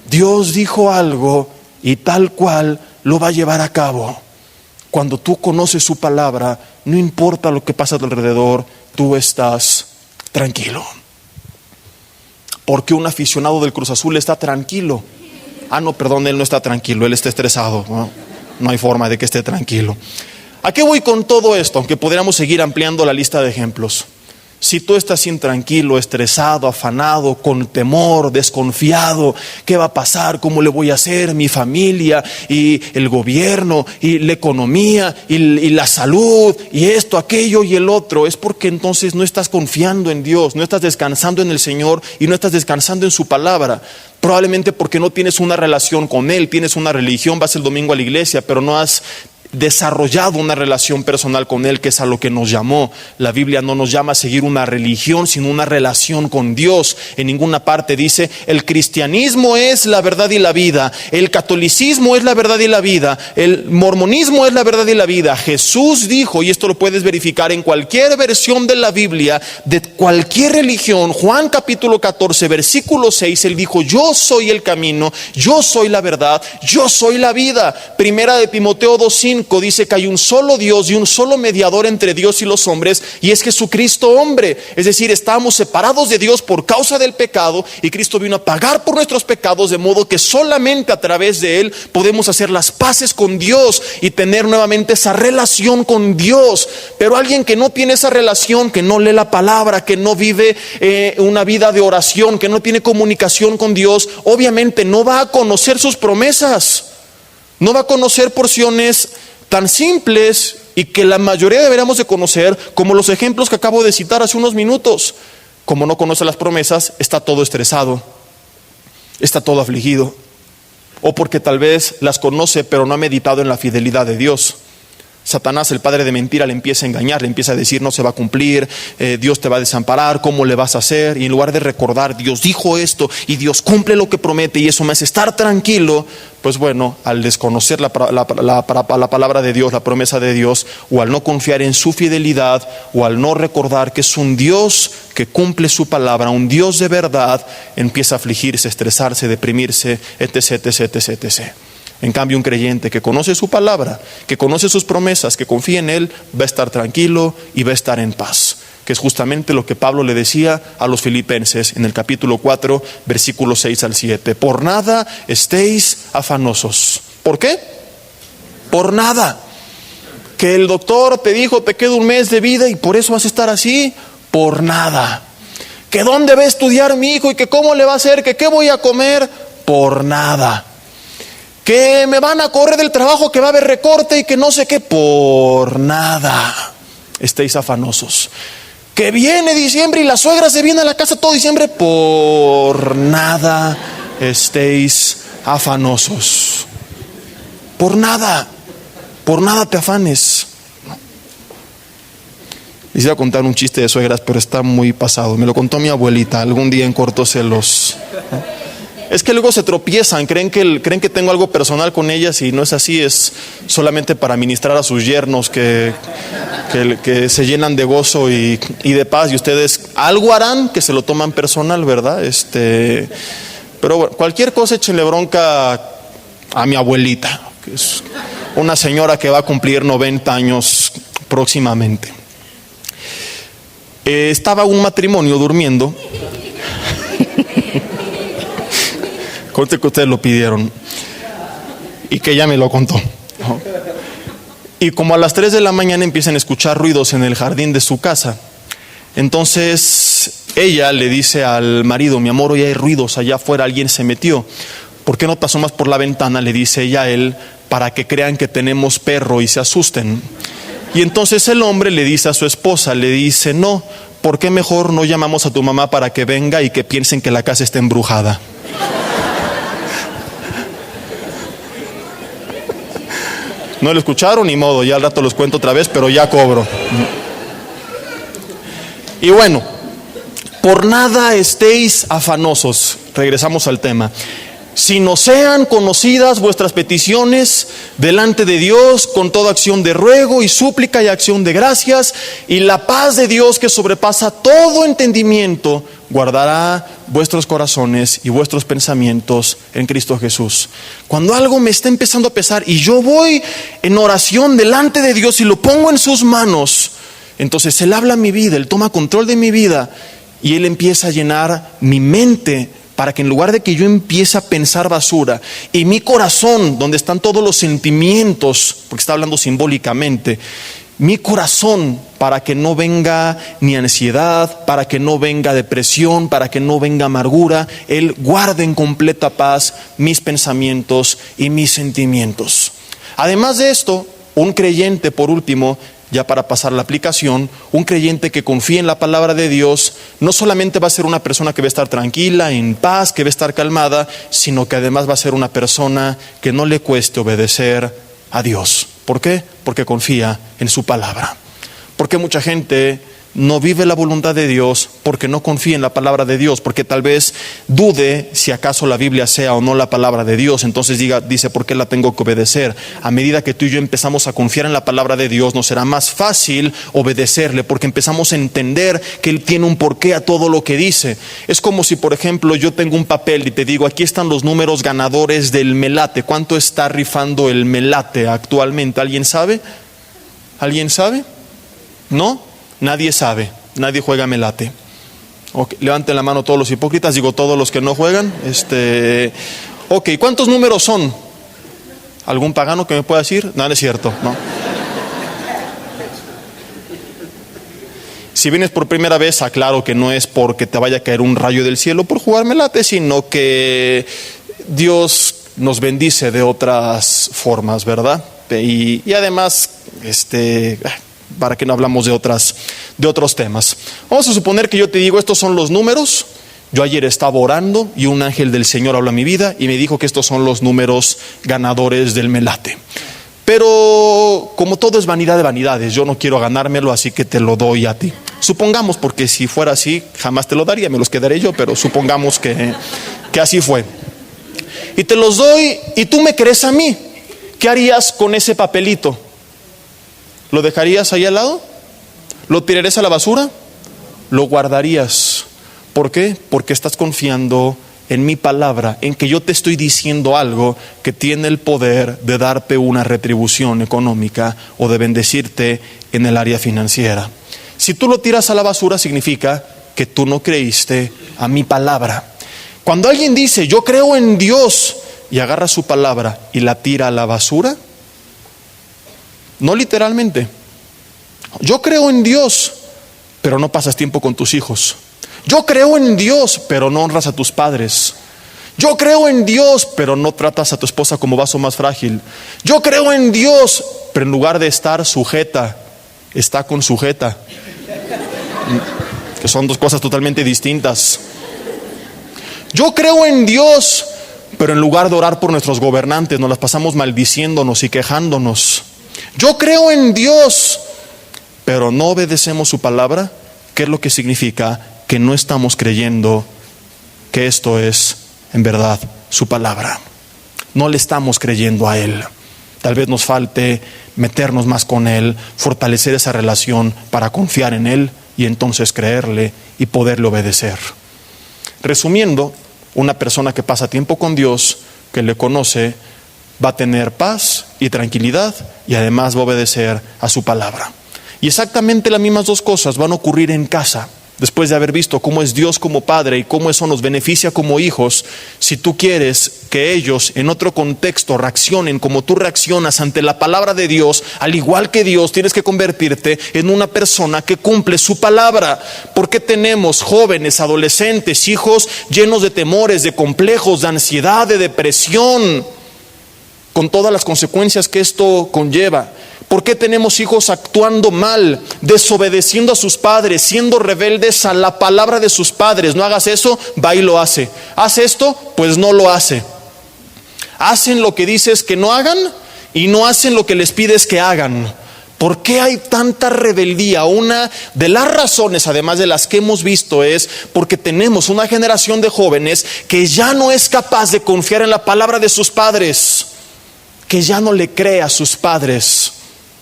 Dios dijo algo y tal cual lo va a llevar a cabo. Cuando tú conoces su palabra, no importa lo que pasa a tu alrededor, tú estás tranquilo. Porque un aficionado del Cruz Azul está tranquilo. No, perdón, él no está tranquilo, él está estresado. No hay forma de que esté tranquilo. ¿A qué voy con todo esto? Aunque podríamos seguir ampliando la lista de ejemplos. Si tú estás intranquilo, estresado, afanado, con temor, desconfiado, ¿qué va a pasar? ¿Cómo le voy a hacer? Mi familia y el gobierno y la economía y la salud y esto, aquello y el otro. Es porque entonces no estás confiando en Dios, no estás descansando en el Señor y no estás descansando en su palabra. Probablemente porque no tienes una relación con Él, tienes una religión, vas el domingo a la iglesia, pero no has desarrollado una relación personal con Él, que es a lo que nos llamó. La Biblia no nos llama a seguir una religión, sino una relación con Dios. En ninguna parte dice: el cristianismo es la verdad y la vida, el catolicismo es la verdad y la vida, el mormonismo es la verdad y la vida. Jesús dijo, y esto lo puedes verificar en cualquier versión de la Biblia, de cualquier religión, Juan capítulo 14, versículo 6, Él dijo: yo soy el camino, yo soy la verdad, yo soy la vida. Primera de Timoteo 2:5 dice que hay un solo Dios y un solo mediador entre Dios y los hombres, y es Jesucristo hombre. Es decir, estábamos separados de Dios por causa del pecado, y Cristo vino a pagar por nuestros pecados, de modo que solamente a través de Él podemos hacer las paces con Dios y tener nuevamente esa relación con Dios. Pero alguien que no tiene esa relación, que no lee la palabra, que no vive una vida de oración, que no tiene comunicación con Dios, obviamente no va a conocer sus promesas, no va a conocer porciones tan simples y que la mayoría deberíamos de conocer, como los ejemplos que acabo de citar hace unos minutos. Como no conoce las promesas, está todo estresado, está todo afligido, o porque tal vez las conoce pero no ha meditado en la fidelidad de Dios. Satanás, el padre de mentira, le empieza a engañar, le empieza a decir: no se va a cumplir, Dios te va a desamparar, ¿cómo le vas a hacer? Y en lugar de recordar: Dios dijo esto y Dios cumple lo que promete y eso me hace estar tranquilo, pues bueno, al desconocer la palabra de Dios, la promesa de Dios, o al no confiar en su fidelidad, o al no recordar que es un Dios que cumple su palabra, un Dios de verdad, empieza a afligirse, estresarse, deprimirse, etc, etc, etc, etc. En cambio, un creyente que conoce su palabra, que conoce sus promesas, que confía en Él, va a estar tranquilo y va a estar en paz, que es justamente lo que Pablo le decía a los filipenses en el capítulo 4, versículos 6 al 7. Por nada estéis afanosos. ¿Por qué? Por nada. Que el doctor te dijo, te queda un mes de vida y por eso vas a estar así. Por nada. Que dónde va a estudiar mi hijo y que cómo le va a hacer, que qué voy a comer. Por nada. Que me van a correr del trabajo, que va a haber recorte y que no sé qué. Por nada estéis afanosos. Que viene diciembre y la suegra se viene a la casa todo diciembre. Por nada estéis afanosos. Por nada te afanes. Les iba a contar un chiste de suegras, pero está muy pasado. Me lo contó mi abuelita algún día en Cortocelos. Es que luego se tropiezan, creen que tengo algo personal con ellas y no es así, es solamente para ministrar a sus yernos que se llenan de gozo y de paz, y ustedes algo harán que se lo toman personal, ¿verdad? Pero bueno, cualquier cosa échenle bronca a mi abuelita, que es una señora que va a cumplir 90 años próximamente. Estaba un matrimonio durmiendo. Conste que ustedes lo pidieron y que ella me lo contó. Y como a las 3 de la mañana empiezan a escuchar ruidos en el jardín de su casa. Entonces ella le dice al marido, mi amor, hoy hay ruidos allá afuera, alguien se metió. ¿Por qué no te asomas por la ventana? Le dice ella a él, para que crean que tenemos perro y se asusten. Y entonces el hombre le dice a su esposa, le dice, no, ¿por qué mejor no llamamos a tu mamá para que venga y que piensen que la casa está embrujada? No lo escucharon, ni modo, ya al rato los cuento otra vez, pero ya cobro. Y bueno, por nada estéis afanosos. Regresamos al tema. Sino sean conocidas vuestras peticiones delante de Dios con toda acción de ruego y súplica y acción de gracias, y la paz de Dios que sobrepasa todo entendimiento guardará vuestros corazones y vuestros pensamientos en Cristo Jesús. Cuando algo me está empezando a pesar y yo voy en oración delante de Dios y lo pongo en sus manos, entonces Él habla a mi vida, Él toma control de mi vida y Él empieza a llenar mi mente, para que en lugar de que yo empiece a pensar basura, y mi corazón, donde están todos los sentimientos, porque está hablando simbólicamente, mi corazón, para que no venga ni ansiedad, para que no venga depresión, para que no venga amargura, Él guarde en completa paz mis pensamientos y mis sentimientos. Además de esto, un creyente, por último, ya para pasar la aplicación, un creyente que confía en la palabra de Dios, no solamente va a ser una persona que va a estar tranquila, en paz, que va a estar calmada, sino que además va a ser una persona que no le cueste obedecer a Dios. ¿Por qué? Porque confía en su palabra. Porque mucha gente no vive la voluntad de Dios porque no confía en la palabra de Dios, porque tal vez dude si acaso la Biblia sea o no la palabra de Dios. Entonces dice, ¿por qué la tengo que obedecer? A medida que tú y yo empezamos a confiar en la palabra de Dios, nos será más fácil obedecerle, porque empezamos a entender que Él tiene un porqué a todo lo que dice. Es como si, por ejemplo, yo tengo un papel y te digo, aquí están los números ganadores del Melate. ¿Cuánto está rifando el Melate actualmente? ¿Alguien sabe? ¿Alguien sabe? ¿No? Nadie sabe, nadie juega Melate. Okay, levanten la mano todos los hipócritas, digo todos los que no juegan. Ok, ¿cuántos números son? ¿Algún pagano que me pueda decir? No, no es cierto, no. Si vienes por primera vez, aclaro que no es porque te vaya a caer un rayo del cielo por jugar Melate, sino que Dios nos bendice de otras formas, ¿verdad? Y además, para que no hablamos de otros temas. Vamos a suponer que yo te digo, estos son los números. Yo ayer estaba orando y un ángel del Señor habló a mi vida y me dijo que estos son los números ganadores del Melate. Pero como todo es vanidad de vanidades, yo no quiero ganármelo, así que te lo doy a ti. Supongamos, porque si fuera así, jamás te lo daría, me los quedaré yo, pero supongamos que así fue. Y te los doy y tú me crees a mí. ¿Qué harías con ese papelito? ¿Lo dejarías ahí al lado? ¿Lo tirarías a la basura? ¿Lo guardarías? ¿Por qué? Porque estás confiando en mi palabra, en que yo te estoy diciendo algo que tiene el poder de darte una retribución económica o de bendecirte en el área financiera. Si tú lo tiras a la basura, significa que tú no creíste a mi palabra. Cuando alguien dice, yo creo en Dios, y agarra su palabra y la tira a la basura, no literalmente. Yo creo en Dios, pero no pasas tiempo con tus hijos. Yo creo en Dios, pero no honras a tus padres. Yo creo en Dios, pero no tratas a tu esposa como vaso más frágil. Yo creo en Dios, pero en lugar de estar sujeta, está con sujeta, que son dos cosas totalmente distintas. Yo creo en Dios, pero en lugar de orar por nuestros gobernantes, nos las pasamos maldiciéndonos y quejándonos. Yo creo en Dios, pero no obedecemos su palabra. ¿Qué es lo que significa? Que no estamos creyendo que esto es en verdad su palabra. No le estamos creyendo a Él. Tal vez nos falte meternos más con Él, fortalecer esa relación para confiar en Él y entonces creerle y poderle obedecer. Resumiendo, una persona que pasa tiempo con Dios, que le conoce, va a tener paz y tranquilidad y además va a obedecer a su palabra. Y exactamente las mismas dos cosas van a ocurrir en casa. Después de haber visto cómo es Dios como Padre y cómo eso nos beneficia como hijos, si tú quieres que ellos en otro contexto reaccionen como tú reaccionas ante la palabra de Dios, al igual que Dios, tienes que convertirte en una persona que cumple su palabra. Porque tenemos jóvenes, adolescentes, hijos llenos de temores, de complejos, de ansiedad, de depresión, con todas las consecuencias que esto conlleva? ¿Por qué tenemos hijos actuando mal, desobedeciendo a sus padres, siendo rebeldes a la palabra de sus padres? No hagas eso, va y lo hace. Haz esto, pues no lo hace. Hacen lo que dices que no hagan y no hacen lo que les pides que hagan. ¿Por qué hay tanta rebeldía? Una de las razones, además de las que hemos visto, es porque tenemos una generación de jóvenes que ya no es capaz de confiar en la palabra de sus padres, que ya no le cree a sus padres.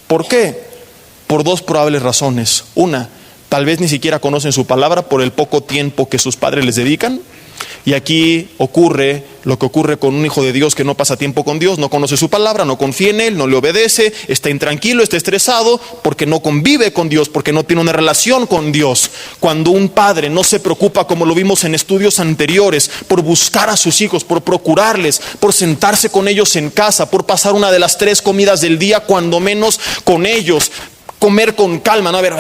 ¿Por qué? Por dos probables razones. Una, tal vez ni siquiera conocen su palabra por el poco tiempo que sus padres les dedican. Y aquí ocurre lo que ocurre con un hijo de Dios que no pasa tiempo con Dios, no conoce su palabra, no confía en Él, no le obedece, está intranquilo, está estresado porque no convive con Dios, porque no tiene una relación con Dios. Cuando un padre no se preocupa, como lo vimos en estudios anteriores, por buscar a sus hijos, por procurarles, por sentarse con ellos en casa, por pasar una de las 3 comidas del día, cuando menos con ellos, comer con calma, no a ver,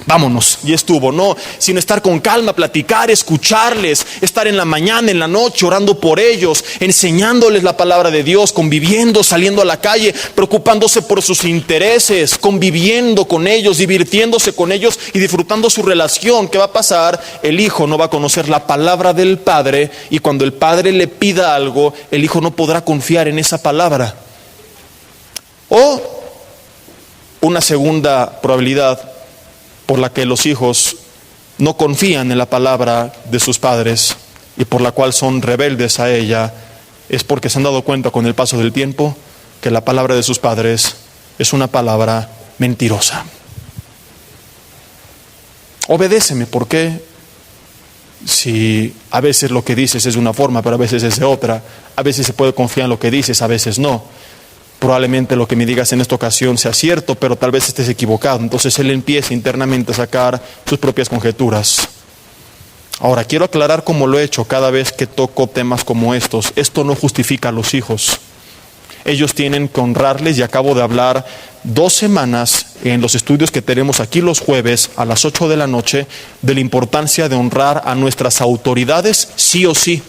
vámonos, y estuvo, no, sino estar con calma, platicar, escucharles, estar en la mañana, en la noche, orando por ellos, enseñándoles la palabra de Dios, conviviendo, saliendo a la calle, preocupándose por sus intereses, conviviendo con ellos, divirtiéndose con ellos y disfrutando su relación. ¿Qué va a pasar? El hijo no va a conocer la palabra del padre, y cuando el padre le pida algo, el hijo no podrá confiar en esa palabra. O una segunda probabilidad por la que los hijos no confían en la palabra de sus padres y por la cual son rebeldes a ella, es porque se han dado cuenta con el paso del tiempo que la palabra de sus padres es una palabra mentirosa. Obedéceme, ¿por qué? Si a veces lo que dices es de una forma, pero a veces es de otra, a veces se puede confiar en lo que dices, a veces no. Probablemente lo que me digas en esta ocasión sea cierto, pero tal vez estés equivocado. Entonces él empieza internamente a sacar sus propias conjeturas. Ahora, quiero aclarar, como lo he hecho cada vez que toco temas como estos, esto no justifica a los hijos. Ellos tienen que honrarles, y acabo de hablar 2 semanas en los estudios que tenemos aquí los jueves a las 8 de la noche de la importancia de honrar a nuestras autoridades sí o sí,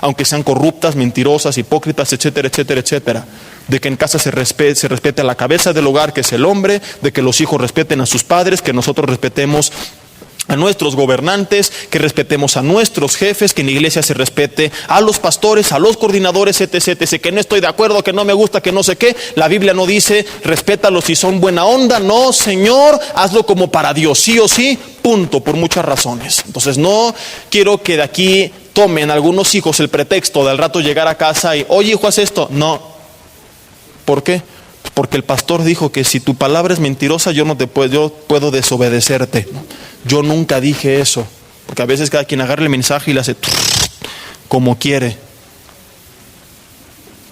aunque sean corruptas, mentirosas, hipócritas, etcétera, etcétera, etcétera. De que en casa se respete a la cabeza del hogar, que es el hombre, de que los hijos respeten a sus padres, que nosotros respetemos a nuestros gobernantes, que respetemos a nuestros jefes, que en la iglesia se respete a los pastores, a los coordinadores, etc, etc, que no estoy de acuerdo, que no me gusta, que no sé qué. La Biblia no dice, respétalos si son buena onda. No, Señor, hazlo como para Dios, sí o sí, punto, por muchas razones. Entonces no quiero que de aquí tomen algunos hijos el pretexto de al rato llegar a casa y, oye, hijo, haz esto. No. ¿Por qué? Porque el pastor dijo que si tu palabra es mentirosa, yo puedo desobedecerte. Yo nunca dije eso. porque a veces cada quien agarra el mensaje y le hace como quiere.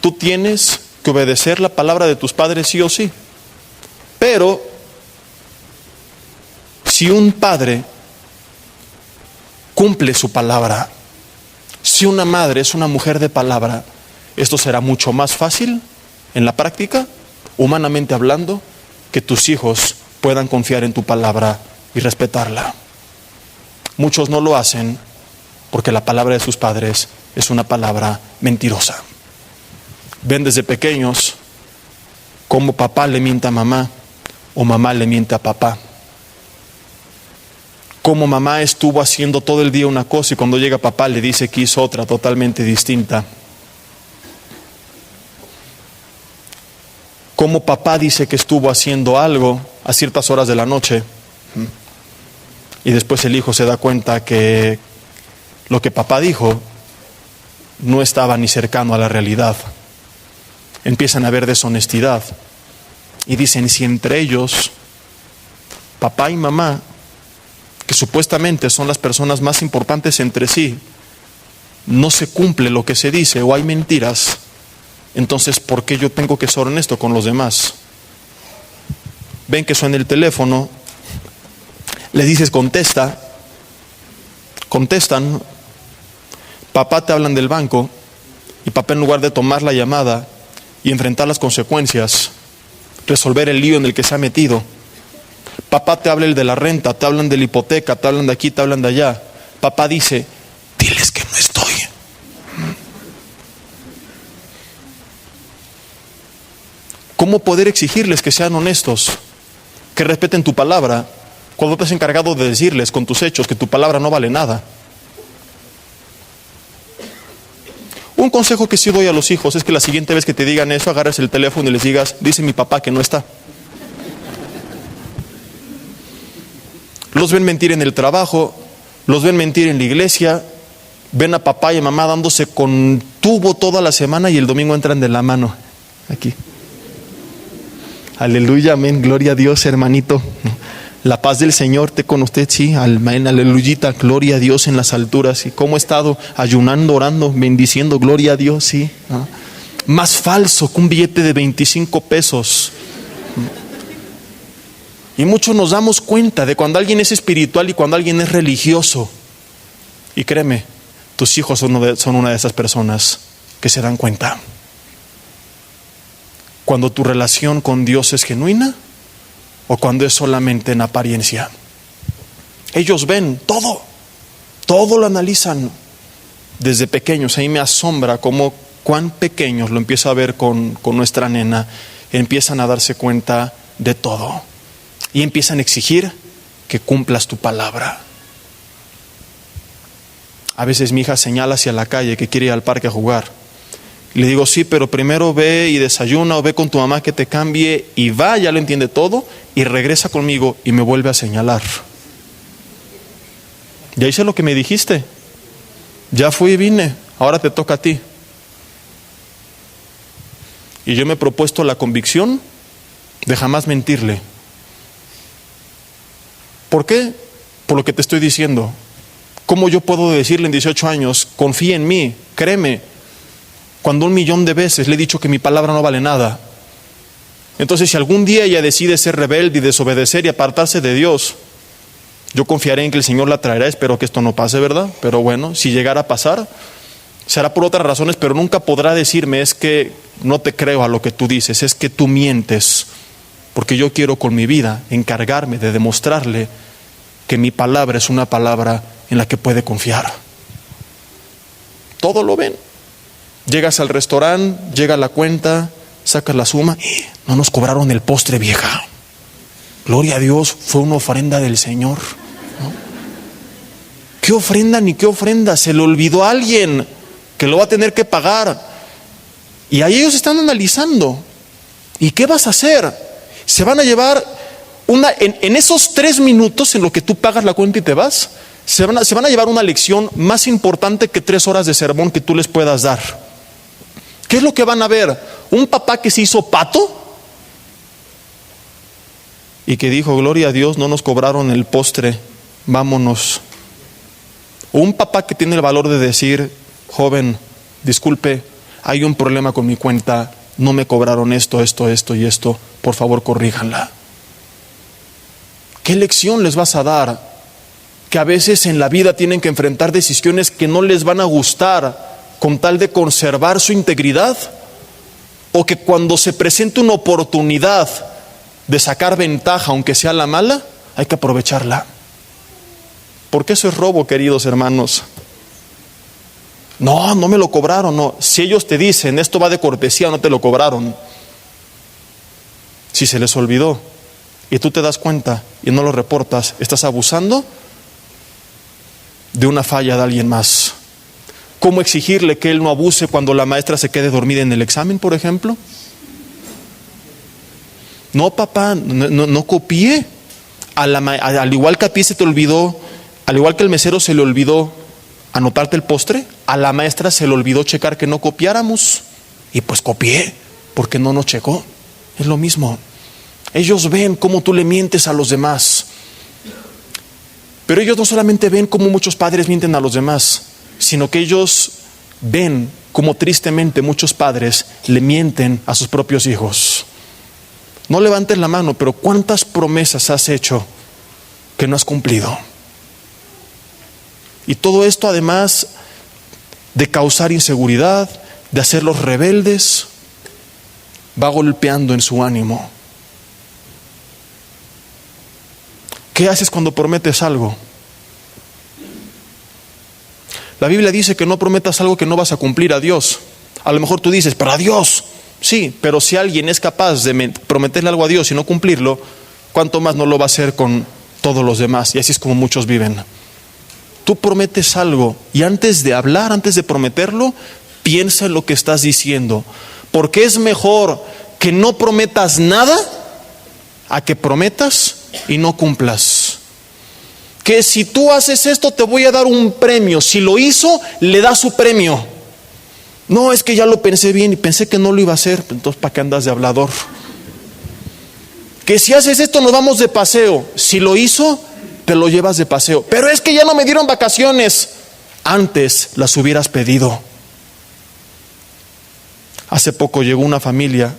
Tú tienes que obedecer la palabra de tus padres sí o sí. Pero si un padre cumple su palabra, si una madre es una mujer de palabra, esto será mucho más fácil en la práctica, humanamente hablando, que tus hijos puedan confiar en tu palabra y respetarla. Muchos no lo hacen porque la palabra de sus padres es una palabra mentirosa. Ven desde pequeños cómo papá le miente a mamá o mamá le miente a papá. Cómo mamá estuvo haciendo todo el día una cosa y cuando llega papá le dice que hizo otra totalmente distinta. Cómo papá dice que estuvo haciendo algo a ciertas horas de la noche y después el hijo se da cuenta que lo que papá dijo no estaba ni cercano a la realidad. Empiezan a haber deshonestidad y dicen, si entre ellos, papá y mamá, que supuestamente son las personas más importantes entre sí, no se cumple lo que se dice o hay mentiras, entonces ¿por qué yo tengo que ser honesto con los demás? Ven que suena el teléfono, le dices contestan, papá te hablan del banco y papá en lugar de tomar la llamada y enfrentar las consecuencias, resolver el lío en el que se ha metido, papá te habla el de la renta, te hablan de la hipoteca, te hablan de aquí, te hablan de allá, papá dice, diles que no estoy. ¿Cómo poder exigirles que sean honestos, que respeten tu palabra, cuando te has encargado de decirles con tus hechos que tu palabra no vale nada? Un consejo que sí doy a los hijos es que la siguiente vez que te digan eso, agarres el teléfono y les digas, dice mi papá que no está. Los ven mentir en el trabajo, los ven mentir en la iglesia, ven a papá y a mamá dándose con tubo toda la semana y el domingo entran de la mano. Aquí. Aleluya, amén, gloria a Dios, hermanito. La paz del Señor esté con usted, sí, amén, aleluyita, gloria a Dios en las alturas. ¿Y cómo he estado ayunando, orando, bendiciendo, gloria a Dios, sí? ¿No? Más falso que un billete de 25 pesos. Y muchos nos damos cuenta de cuando alguien es espiritual y cuando alguien es religioso. Y créeme, tus hijos son una de esas personas que se dan cuenta. Cuando tu relación con Dios es genuina o cuando es solamente en apariencia. Ellos ven todo lo analizan desde pequeños. Ahí me asombra cuán pequeños lo empiezo a ver con nuestra nena. Empiezan a darse cuenta de todo y empiezan a exigir que cumplas tu palabra. A veces mi hija señala hacia la calle que quiere ir al parque a jugar. Y le digo, sí, pero primero ve y desayuna o ve con tu mamá que te cambie y va, ya lo entiende todo y regresa conmigo y me vuelve a señalar. Ya hice lo que me dijiste, ya fui y vine, ahora te toca a ti. Y yo me he propuesto la convicción de jamás mentirle. ¿Por qué? Por lo que te estoy diciendo. ¿Cómo yo puedo decirle en 18 años, confía en mí, créeme, cuando 1,000,000 de veces le he dicho que mi palabra no vale nada? Entonces, si algún día ella decide ser rebelde y desobedecer y apartarse de Dios, yo confiaré en que el Señor la traerá. Espero que esto no pase, ¿verdad? Pero bueno, si llegara a pasar, será por otras razones, pero nunca podrá decirme, es que no te creo a lo que tú dices, es que tú mientes, porque yo quiero con mi vida encargarme de demostrarle que mi palabra es una palabra en la que puede confiar. Todo lo ven. Llegas al restaurante, llega la cuenta, sacas la suma, no nos cobraron el postre, vieja. Gloria a Dios, fue una ofrenda del Señor, ¿no? ¿Qué ofrenda ni qué ofrenda? Se le olvidó a alguien que lo va a tener que pagar. Y ahí ellos están analizando. ¿Y qué vas a hacer? Se van a llevar en esos 3 minutos en lo que tú pagas la cuenta y te vas, se van a llevar una lección más importante que 3 horas de sermón que tú les puedas dar. ¿Qué es lo que van a ver? ¿Un papá que se hizo pato? Y que dijo, gloria a Dios, no nos cobraron el postre, vámonos. O un papá que tiene el valor de decir: joven, disculpe, hay un problema con mi cuenta, no me cobraron esto y esto, por favor corríjanla. ¿Qué lección les vas a dar? Que a veces en la vida tienen que enfrentar decisiones que no les van a gustar con tal de conservar su integridad, o que cuando se presente una oportunidad de sacar ventaja, aunque sea la mala, hay que aprovecharla. Porque eso es robo, queridos hermanos. No me lo cobraron, no. Si ellos te dicen, esto va de cortesía, no te lo cobraron. Si se les olvidó y tú te das cuenta y no lo reportas, estás abusando de una falla de alguien más. ¿Cómo exigirle que él no abuse cuando la maestra se quede dormida en el examen, por ejemplo? No, papá, no copié. Al igual que a ti se te olvidó, al igual que el mesero se le olvidó anotarte el postre, a la maestra se le olvidó checar que no copiáramos. Y pues copié, porque no nos checó. Es lo mismo. Ellos ven cómo tú le mientes a los demás. Pero ellos no solamente ven cómo muchos padres mienten a los demás, sino que ellos ven cómo tristemente muchos padres le mienten a sus propios hijos. No levantes la mano, pero ¿cuántas promesas has hecho que no has cumplido? Y todo esto, además de causar inseguridad, de hacerlos rebeldes, va golpeando en su ánimo. ¿Qué haces cuando prometes algo? La Biblia dice que no prometas algo que no vas a cumplir a Dios. A lo mejor tú dices, pero a Dios. Sí, pero si alguien es capaz de prometerle algo a Dios y no cumplirlo, ¿cuánto más no lo va a hacer con todos los demás? Y así es como muchos viven. Tú prometes algo y antes de hablar, antes de prometerlo, piensa en lo que estás diciendo. Porque es mejor que no prometas nada a que prometas y no cumplas. Que si tú haces esto te voy a dar un premio. Si lo hizo, le da su premio. No, es que ya lo pensé bien y pensé que no lo iba a hacer. Entonces, ¿para qué andas de hablador? Que si haces esto nos vamos de paseo. Si lo hizo, te lo llevas de paseo. Pero es que ya no me dieron vacaciones. Antes las hubieras pedido. Hace poco llegó una familia.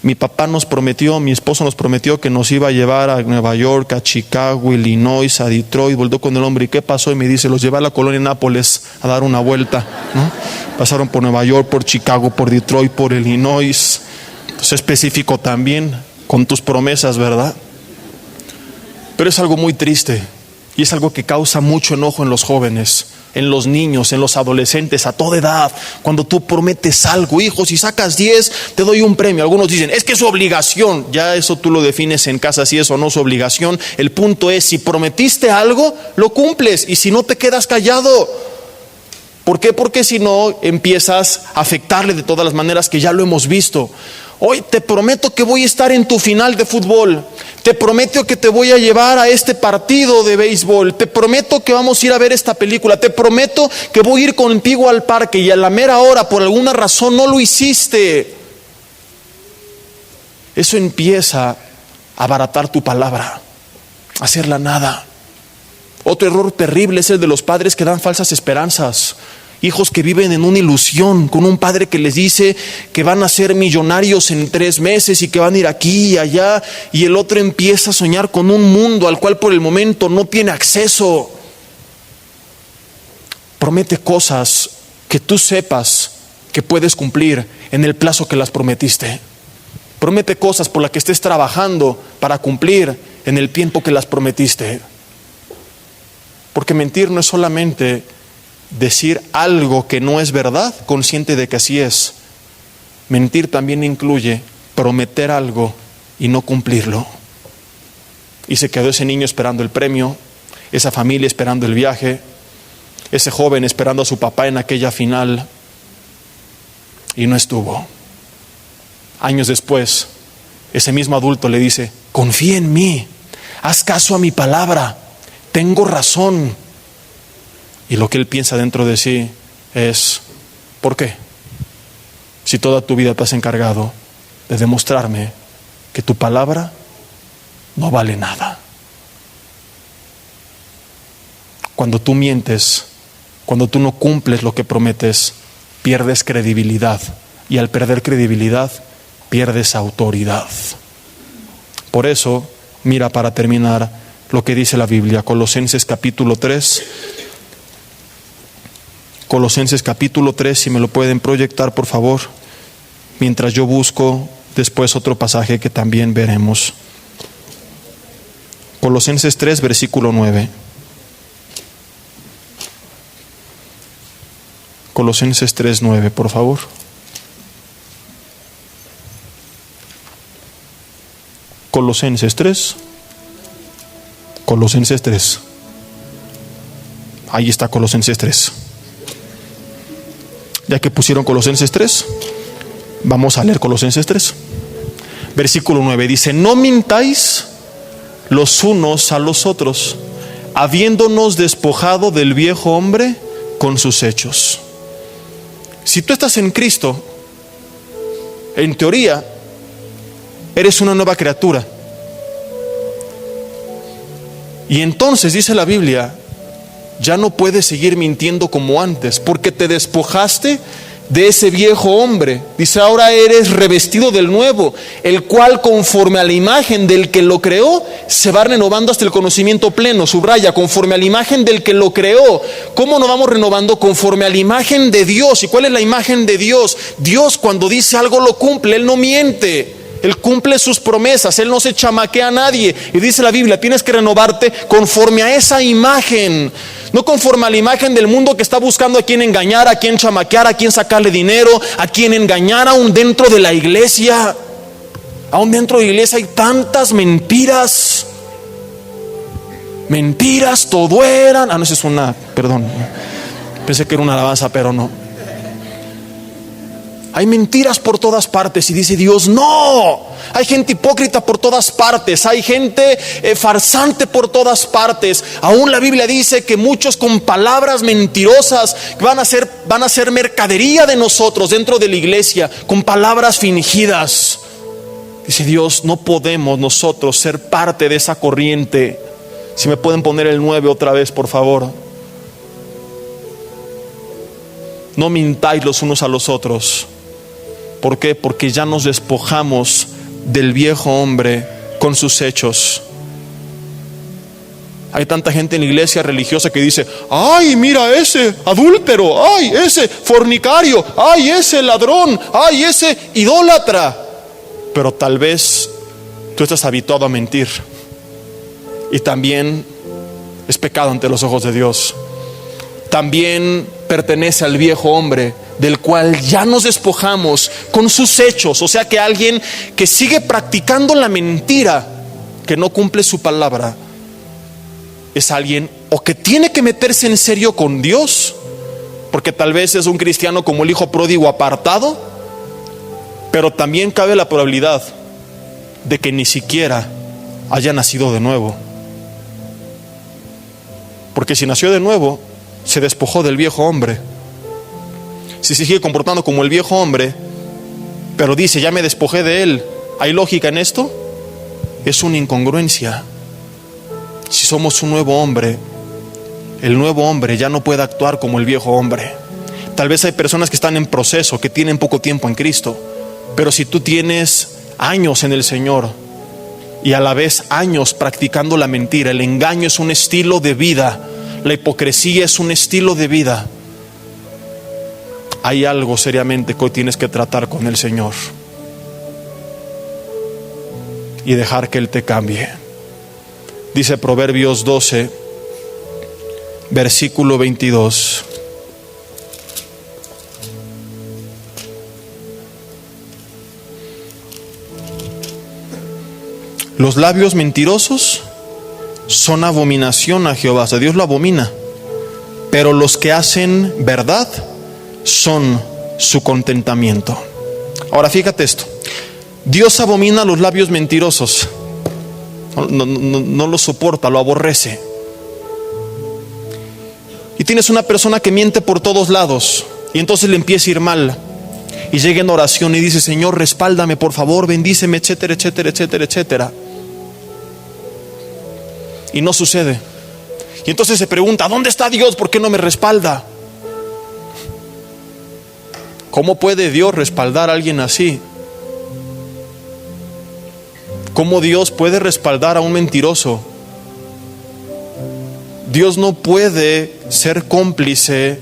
Mi papá nos prometió, mi esposo nos prometió que nos iba a llevar a Nueva York, a Chicago, Illinois, a Detroit. Volvió con el hombre, ¿y qué pasó? Y me dice, los llevé a la colonia Nápoles a dar una vuelta, ¿no? Pasaron por Nueva York, por Chicago, por Detroit, por Illinois. Entonces, específico también con tus promesas, ¿verdad? Pero es algo muy triste y es algo que causa mucho enojo en los jóvenes, en los niños, en los adolescentes, a toda edad. Cuando tú prometes algo, hijo, si sacas 10, te doy un premio. Algunos dicen, es que es su obligación. Ya eso tú lo defines en casa, si es o no su obligación. El punto es, si prometiste algo, lo cumples. Y si no, te quedas callado. ¿Por qué? Porque si no, empiezas a afectarle de todas las maneras que ya lo hemos visto. Hoy te prometo que voy a estar en tu final de fútbol. Te prometo que te voy a llevar a este partido de béisbol. Te prometo que vamos a ir a ver esta película. Te prometo que voy a ir contigo al parque. Y a la mera hora, por alguna razón, no lo hiciste. Eso empieza a abaratar tu palabra, a hacerla nada. Otro error terrible es el de los padres que dan falsas esperanzas. Hijos que viven en una ilusión, con un padre que les dice que van a ser millonarios en 3 meses y que van a ir aquí y allá, y el otro empieza a soñar con un mundo al cual por el momento no tiene acceso. Promete cosas que tú sepas que puedes cumplir en el plazo que las prometiste. Promete cosas por las que estés trabajando para cumplir en el tiempo que las prometiste. Porque mentir no es solamente decir algo que no es verdad, consciente de que así es. Mentir también incluye prometer algo y no cumplirlo. Y se quedó ese niño esperando el premio, esa familia esperando el viaje, ese joven esperando a su papá en aquella final, y no estuvo. Años después, ese mismo adulto le dice, confía en mí, haz caso a mi palabra, tengo razón. Y lo que él piensa dentro de sí es, ¿por qué? Si toda tu vida te has encargado de demostrarme que tu palabra no vale nada. Cuando tú mientes, cuando tú no cumples lo que prometes, pierdes credibilidad. Y al perder credibilidad, pierdes autoridad. Por eso, mira, para terminar, lo que dice la Biblia, Colosenses capítulo 3. Colosenses capítulo 3, si me lo pueden proyectar, por favor, mientras yo busco después otro pasaje que también veremos. Colosenses 3, versículo 9. Colosenses 3, 9, por favor. Colosenses 3. Colosenses 3. Ahí está Colosenses 3. Ya que pusieron Colosenses 3, vamos a leer Colosenses 3. Versículo 9 dice: no mintáis los unos a los otros, habiéndonos despojado del viejo hombre con sus hechos. Si tú estás en Cristo, en teoría, eres una nueva criatura. Y entonces, dice la Biblia, ya no puedes seguir mintiendo como antes, porque te despojaste de ese viejo hombre. Dice, ahora eres revestido del nuevo, el cual conforme a la imagen del que lo creó, se va renovando hasta el conocimiento pleno. Subraya, conforme a la imagen del que lo creó. ¿Cómo nos vamos renovando? Conforme a la imagen de Dios. ¿Y cuál es la imagen de Dios? Dios, cuando dice algo, lo cumple. Él no miente. Él cumple sus promesas, Él no se chamaquea a nadie. Y dice la Biblia, tienes que renovarte conforme a esa imagen, no conforme a la imagen del mundo que está buscando a quién engañar, a quién chamaquear, a quién sacarle dinero, a quién engañar. Aún dentro de la iglesia, aún dentro de la iglesia hay tantas mentiras. Mentiras, todo eran. No, esa es una, perdón, pensé que era una alabanza, pero no. Hay mentiras por todas partes y dice Dios, no. Hay gente hipócrita por todas partes, hay gente farsante por todas partes. Aún la Biblia dice que muchos con palabras mentirosas van a ser mercadería de nosotros dentro de la iglesia, con palabras fingidas. Dice Dios, no podemos nosotros ser parte de esa corriente. Si me pueden poner el 9 otra vez, por favor. No mintáis los unos a los otros. ¿Por qué? Porque ya nos despojamos del viejo hombre con sus hechos. Hay tanta gente en la iglesia religiosa que dice, ay, mira ese adúltero, ay, ese fornicario, ay, ese ladrón, ay, ese idólatra. Pero tal vez tú estás habituado a mentir, y también es pecado ante los ojos de Dios. También pertenece al viejo hombre, del cual ya nos despojamos con sus hechos. O sea que alguien que sigue practicando la mentira, que no cumple su palabra, es alguien o que tiene que meterse en serio con Dios, porque tal vez es un cristiano como el hijo pródigo apartado, pero también cabe la probabilidad de que ni siquiera haya nacido de nuevo. Porque si nació de nuevo, se despojó del viejo hombre. Si se sigue comportando como el viejo hombre, pero dice, ya me despojé de él, ¿hay lógica en esto? Es una incongruencia. Si somos un nuevo hombre, el nuevo hombre ya no puede actuar como el viejo hombre. Tal vez hay personas que están en proceso, que tienen poco tiempo en Cristo, pero si tú tienes años en el Señor y a la vez años practicando la mentira, el engaño es un estilo de vida, la hipocresía es un estilo de vida, hay algo seriamente que hoy tienes que tratar con el Señor y dejar que Él te cambie. Dice Proverbios 12, versículo 22. Los labios mentirosos son abominación a Jehová. O sea, Dios lo abomina. Pero los que hacen verdad son su contentamiento. Ahora fíjate esto. Dios abomina los labios mentirosos. No lo soporta, lo aborrece. Y tienes una persona que miente por todos lados, y entonces le empieza a ir mal, y llega en oración y dice, Señor, respáldame, por favor, bendíceme, etcétera, etcétera, etcétera, etcétera. Y no sucede. Y entonces se pregunta, ¿dónde está Dios? ¿Por qué no me respalda? ¿Cómo puede Dios respaldar a alguien así? ¿Cómo Dios puede respaldar a un mentiroso? Dios no puede ser cómplice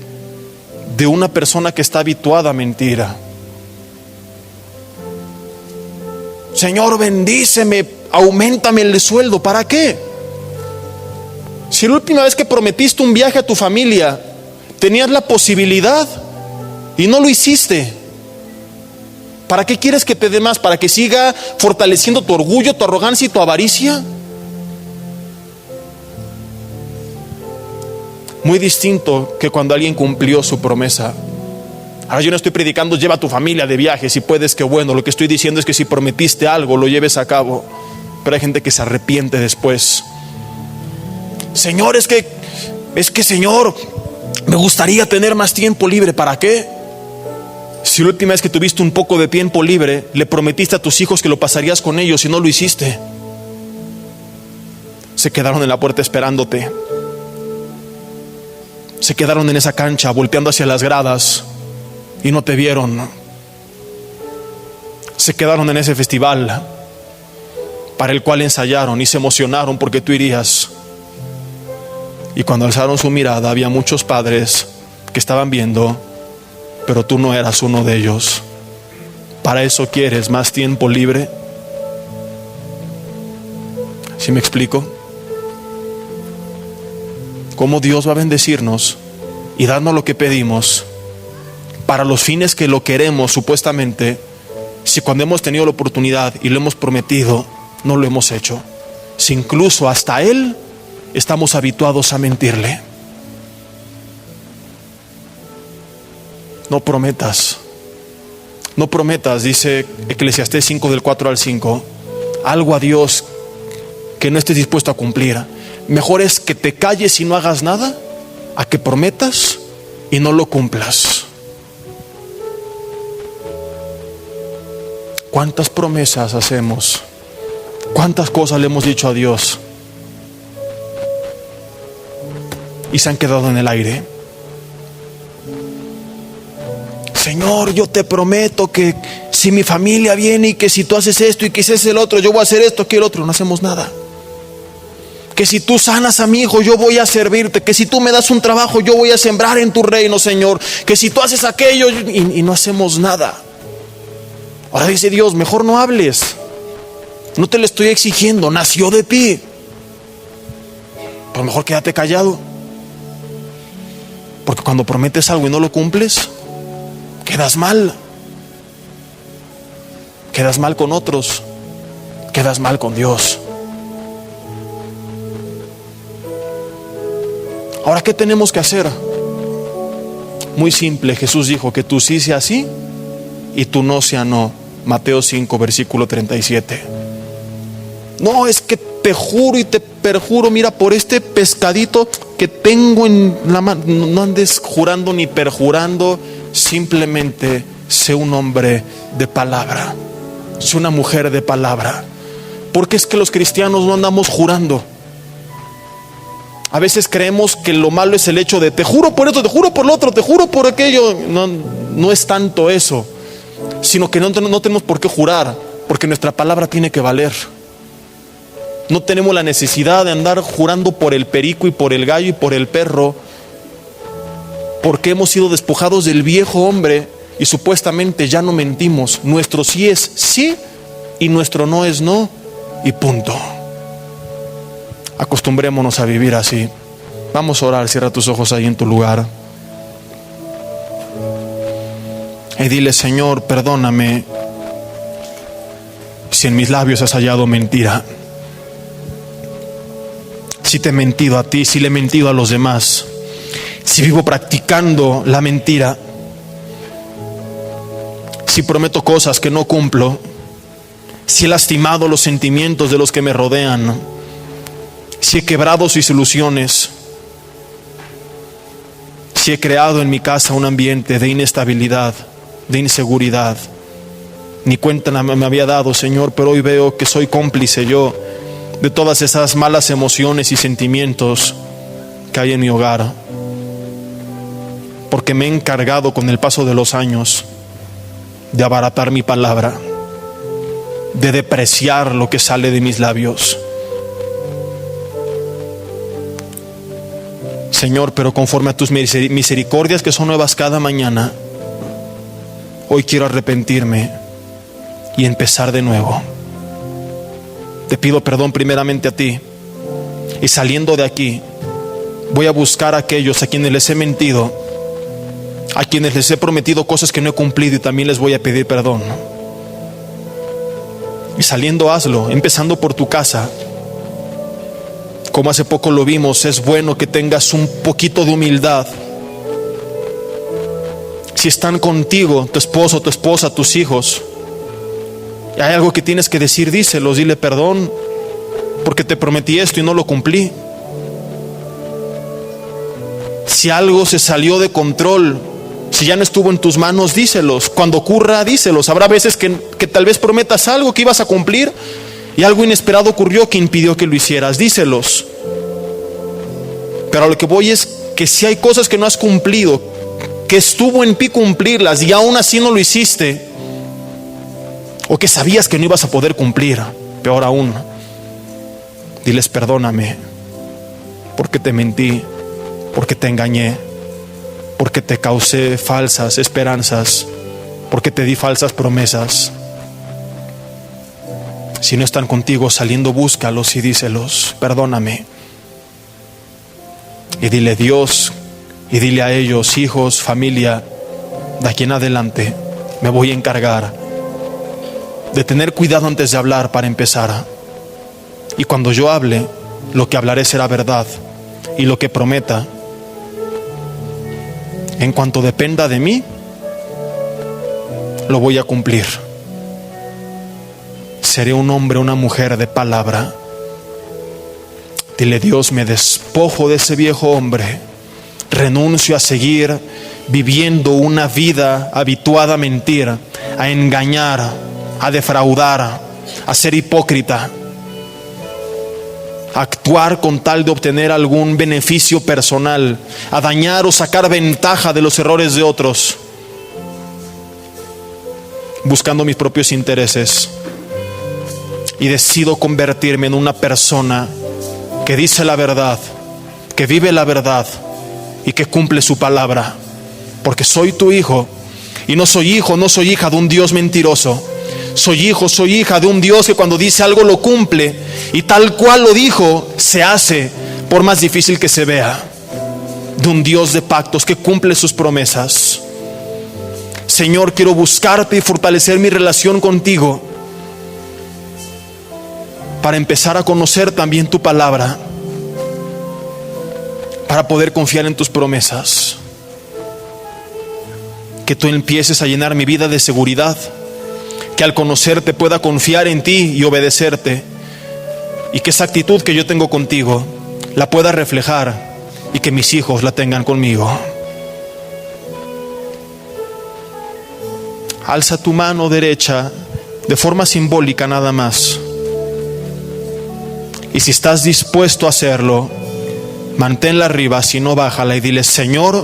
de una persona que está habituada a mentir. Señor, bendíceme, auméntame el sueldo. ¿Para qué? Si la última vez que prometiste un viaje a tu familia, tenías la posibilidad y no lo hiciste, ¿para qué quieres que te dé más? ¿Para que siga fortaleciendo tu orgullo, tu arrogancia y tu avaricia? Muy distinto que cuando alguien cumplió su promesa. Ahora yo no estoy predicando lleva a tu familia de viaje, si puedes, qué bueno. Lo que estoy diciendo es que si prometiste algo, lo lleves a cabo. Pero hay gente que se arrepiente después. Señor, es que Señor, me gustaría tener más tiempo libre. ¿Para qué? Si la última vez que tuviste un poco de tiempo libre, le prometiste a tus hijos que lo pasarías con ellos y no lo hiciste. Se quedaron en la puerta esperándote. Se quedaron en esa cancha volteando hacia las gradas y no te vieron. Se quedaron en ese festival para el cual ensayaron y se emocionaron porque tú irías. Y cuando alzaron su mirada había muchos padres que estaban viendo, pero tú no eras uno de ellos. ¿Para eso quieres más tiempo libre? ¿Sí me explico? ¿Cómo Dios va a bendecirnos y darnos lo que pedimos para los fines que lo queremos supuestamente, si cuando hemos tenido la oportunidad y lo hemos prometido, no lo hemos hecho? Si incluso hasta Él estamos habituados a mentirle. No prometas, dice Eclesiastés 5 del 4 al 5, algo a Dios que no estés dispuesto a cumplir. Mejor es que te calles y no hagas nada, a que prometas y no lo cumplas. ¿Cuántas promesas hacemos? ¿Cuántas cosas le hemos dicho a Dios y se han quedado en el aire? Señor, yo te prometo que si mi familia viene y que si tú haces esto y que si haces el otro, yo voy a hacer esto, que el otro. No hacemos nada. Que si tú sanas a mi hijo, yo voy a servirte. Que si tú me das un trabajo, yo voy a sembrar en tu reino, Señor. Que si tú haces aquello, y no hacemos nada. Ahora dice Dios, mejor no hables. No te lo estoy exigiendo, nació de ti. Pero mejor quédate callado. Porque cuando prometes algo y no lo cumples, quedas mal. Quedas mal con otros. Quedas mal con Dios. Ahora, ¿qué tenemos que hacer? Muy simple. Jesús dijo que tú sí sea sí y tú no sea no. Mateo 5, versículo 37. No, es que te juro y te perjuro, mira, por este pescadito que tengo en la mano. No andes jurando ni perjurando. Simplemente sé un hombre de palabra. Sé una mujer de palabra. Porque es que los cristianos no andamos jurando. A veces creemos que lo malo es el hecho de te juro por esto, te juro por lo otro, te juro por aquello. No es tanto eso, sino que no tenemos por qué jurar, porque nuestra palabra tiene que valer. No tenemos la necesidad de andar jurando por el perico y por el gallo y por el perro, porque hemos sido despojados del viejo hombre y supuestamente ya no mentimos. Nuestro sí es sí y nuestro no es no, y punto. Acostumbrémonos a vivir así. Vamos a orar, cierra tus ojos ahí en tu lugar. Y dile, Señor, perdóname si en mis labios has hallado mentira. Si te he mentido a ti, si le he mentido a los demás. Si vivo practicando la mentira. Si prometo cosas que no cumplo. Si he lastimado los sentimientos de los que me rodean. Si he quebrado sus ilusiones, si he creado en mi casa un ambiente de inestabilidad, de inseguridad, ni cuenta me había dado, Señor, pero hoy veo que soy cómplice yo de todas esas malas emociones y sentimientos que hay en mi hogar, porque me he encargado con el paso de los años de abaratar mi palabra, de depreciar lo que sale de mis labios. Señor, pero conforme a tus misericordias que son nuevas cada mañana, hoy quiero arrepentirme y empezar de nuevo. Te pido perdón primeramente a ti, y saliendo de aquí voy a buscar a aquellos a quienes les he mentido, a quienes les he prometido cosas que no he cumplido, y también les voy a pedir perdón. Y saliendo hazlo, empezando por tu casa. Como hace poco lo vimos, es bueno que tengas un poquito de humildad. Si están contigo, tu esposo, tu esposa, tus hijos, y hay algo que tienes que decir, díselos, dile perdón, porque te prometí esto y no lo cumplí. Si algo se salió de control, si ya no estuvo en tus manos, díselos. Cuando ocurra, díselos. Habrá veces que tal vez prometas algo que ibas a cumplir y algo inesperado ocurrió que impidió que lo hicieras, díselos. Pero a lo que voy es que si hay cosas que no has cumplido, que estuvo en ti cumplirlas y aún así no lo hiciste, o que sabías que no ibas a poder cumplir, peor aún, diles perdóname, porque te mentí, porque te engañé, porque te causé falsas esperanzas, porque te di falsas promesas. Si no están contigo saliendo, búscalos y díselos, perdóname. Y dile Dios, y dile a ellos, hijos, familia, de aquí en adelante me voy a encargar de tener cuidado antes de hablar para empezar. Y cuando yo hable, lo que hablaré será verdad, y lo que prometa, en cuanto dependa de mí, lo voy a cumplir. Seré un hombre, una mujer de palabra. Dile Dios, me despojo de ese viejo hombre, renuncio a seguir viviendo una vida habituada a mentir, a engañar, a defraudar, a ser hipócrita, a actuar con tal de obtener algún beneficio personal, a dañar o sacar ventaja de los errores de otros, buscando mis propios intereses. Y decido convertirme en una persona que dice la verdad, que vive la verdad y que cumple su palabra, porque soy tu hijo, y no soy hijo, no soy hija de un Dios mentiroso. Soy hijo, soy hija de un Dios que cuando dice algo lo cumple, y tal cual lo dijo se hace, por más difícil que se vea. De un Dios de pactos que cumple sus promesas. Señor, quiero buscarte y fortalecer mi relación contigo, para empezar a conocer también tu palabra, para poder confiar en tus promesas. Que tú empieces a llenar mi vida de seguridad, que al conocerte pueda confiar en ti y obedecerte, y que esa actitud que yo tengo contigo la pueda reflejar y que mis hijos la tengan conmigo. Alza tu mano derecha de forma simbólica nada más. Y si estás dispuesto a hacerlo, manténla arriba, si no bájala y dile: Señor,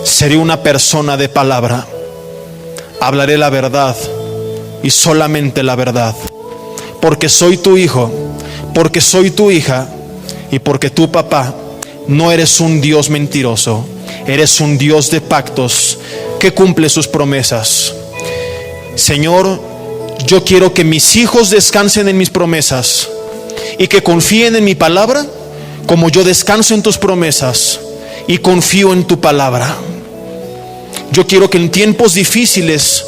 seré una persona de palabra, hablaré la verdad y solamente la verdad, porque soy tu hijo, porque soy tu hija, y porque tu papá no eres un Dios mentiroso, eres un Dios de pactos que cumple sus promesas. Señor, yo quiero que mis hijos descansen en mis promesas y que confíen en mi palabra, como yo descanso en tus promesas y confío en tu palabra. Yo quiero que en tiempos difíciles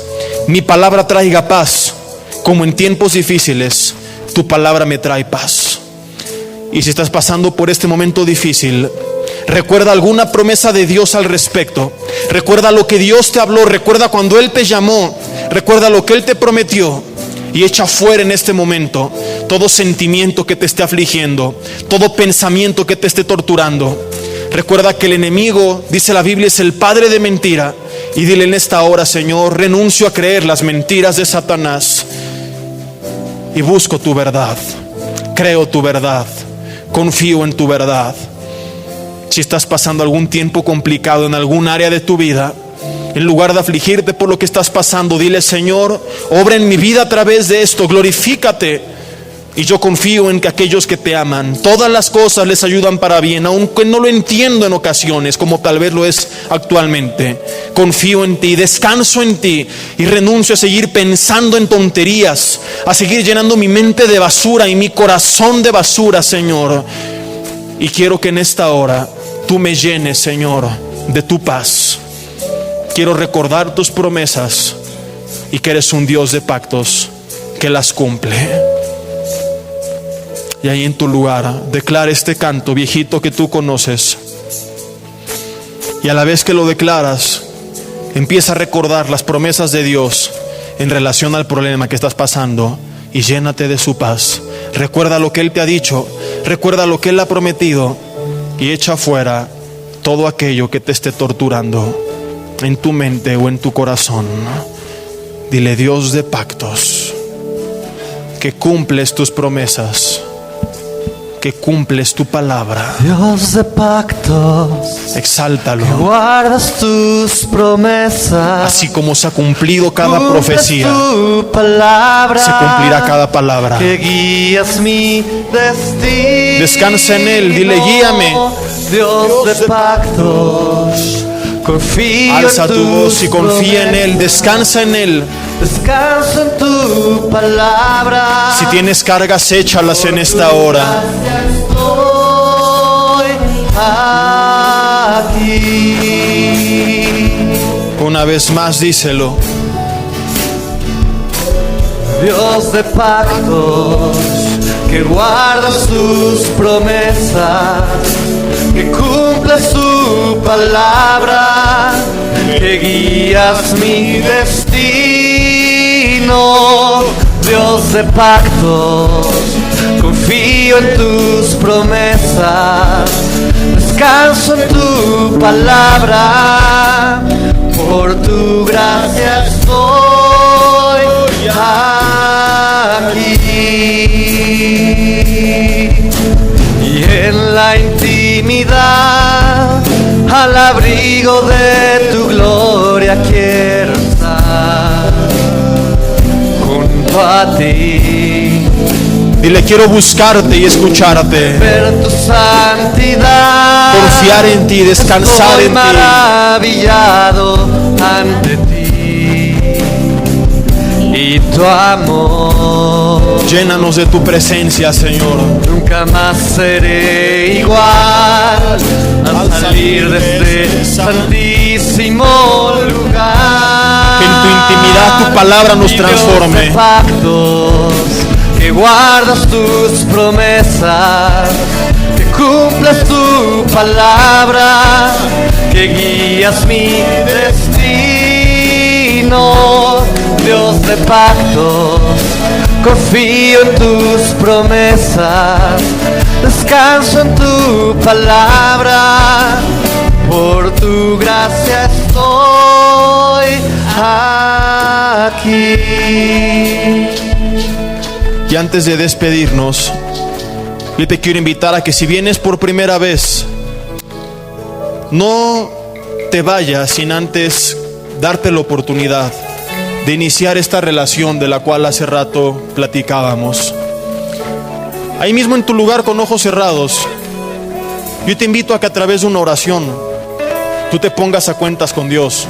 mi palabra traiga paz, como en tiempos difíciles tu palabra me trae paz. Y si estás pasando por este momento difícil, recuerda alguna promesa de Dios al respecto. Recuerda lo que Dios te habló, recuerda cuando Él te llamó, recuerda lo que Él te prometió, y echa fuera en este momento todo sentimiento que te esté afligiendo, todo pensamiento que te esté torturando. Recuerda que el enemigo, dice la Biblia, es el padre de mentira, y dile en esta hora: Señor, renuncio a creer las mentiras de Satanás y busco tu verdad, creo tu verdad, confío en tu verdad. Si estás pasando algún tiempo complicado en algún área de tu vida, en lugar de afligirte por lo que estás pasando, dile: Señor, obra en mi vida a través de esto, glorifícate. Y yo confío en que aquellos que te aman, todas las cosas les ayudan para bien, aunque no lo entiendo en ocasiones, como tal vez lo es actualmente. Confío en ti, descanso en ti y renuncio a seguir pensando en tonterías, a seguir llenando mi mente de basura y mi corazón de basura, Señor. Y quiero que en esta hora tú me llenes, Señor, de tu paz. Quiero recordar tus promesas y que eres un Dios de pactos que las cumple. Y ahí en tu lugar, declara este canto viejito que tú conoces. Y a la vez que lo declaras, empieza a recordar las promesas de Dios en relación al problema que estás pasando y llénate de su paz. Recuerda lo que Él te ha dicho, recuerda lo que Él ha prometido y echa fuera todo aquello que te esté torturando en tu mente o en tu corazón. Dile: Dios de pactos, que cumples tus promesas, que cumples tu palabra. Dios de pactos, exáltalo, que guardas tus promesas, así como se ha cumplido cada cumples profecía, tu palabra, se cumplirá cada palabra. que guías mi destino. Descansa en Él, dile: guíame. Dios de pactos, confío Alza en tu voz y tus confía en Él, promesas. descansa en Él. Descanso en tu palabra. Si tienes cargas, échalas en esta hora. Estoy aquí. Una vez más díselo: Dios de pactos, que guardas tus promesas, que cumples tu palabra, que guías mi destino. Dios de pactos, confío en tus promesas, descanso en tu palabra, por tu gracia estoy aquí. Y en la intimidad, al abrigo de tu gloria quiero estar junto a ti. dile: quiero buscarte y escucharte, Ver tu santidad, confiar en ti, descansar estoy en ti. maravillado ante ti y tu amor. Llénanos de tu presencia, Señor. Nunca más seré igual al salir de este santísimo lugar. Que en tu intimidad tu palabra nos Y Dios transforme. de pactos, que guardas tus promesas, que cumples tu palabra, que guías mi destino. Dios de pactos, confío en tus promesas, descanso en tu palabra, por tu gracia estoy aquí. Y antes de despedirnos, yo te quiero invitar a que si vienes por primera vez, no te vayas sin antes darte la oportunidad de iniciar esta relación de la cual hace rato platicábamos. Ahí mismo en tu lugar con ojos cerrados, yo te invito a que a través de una oración tú te pongas a cuentas con Dios.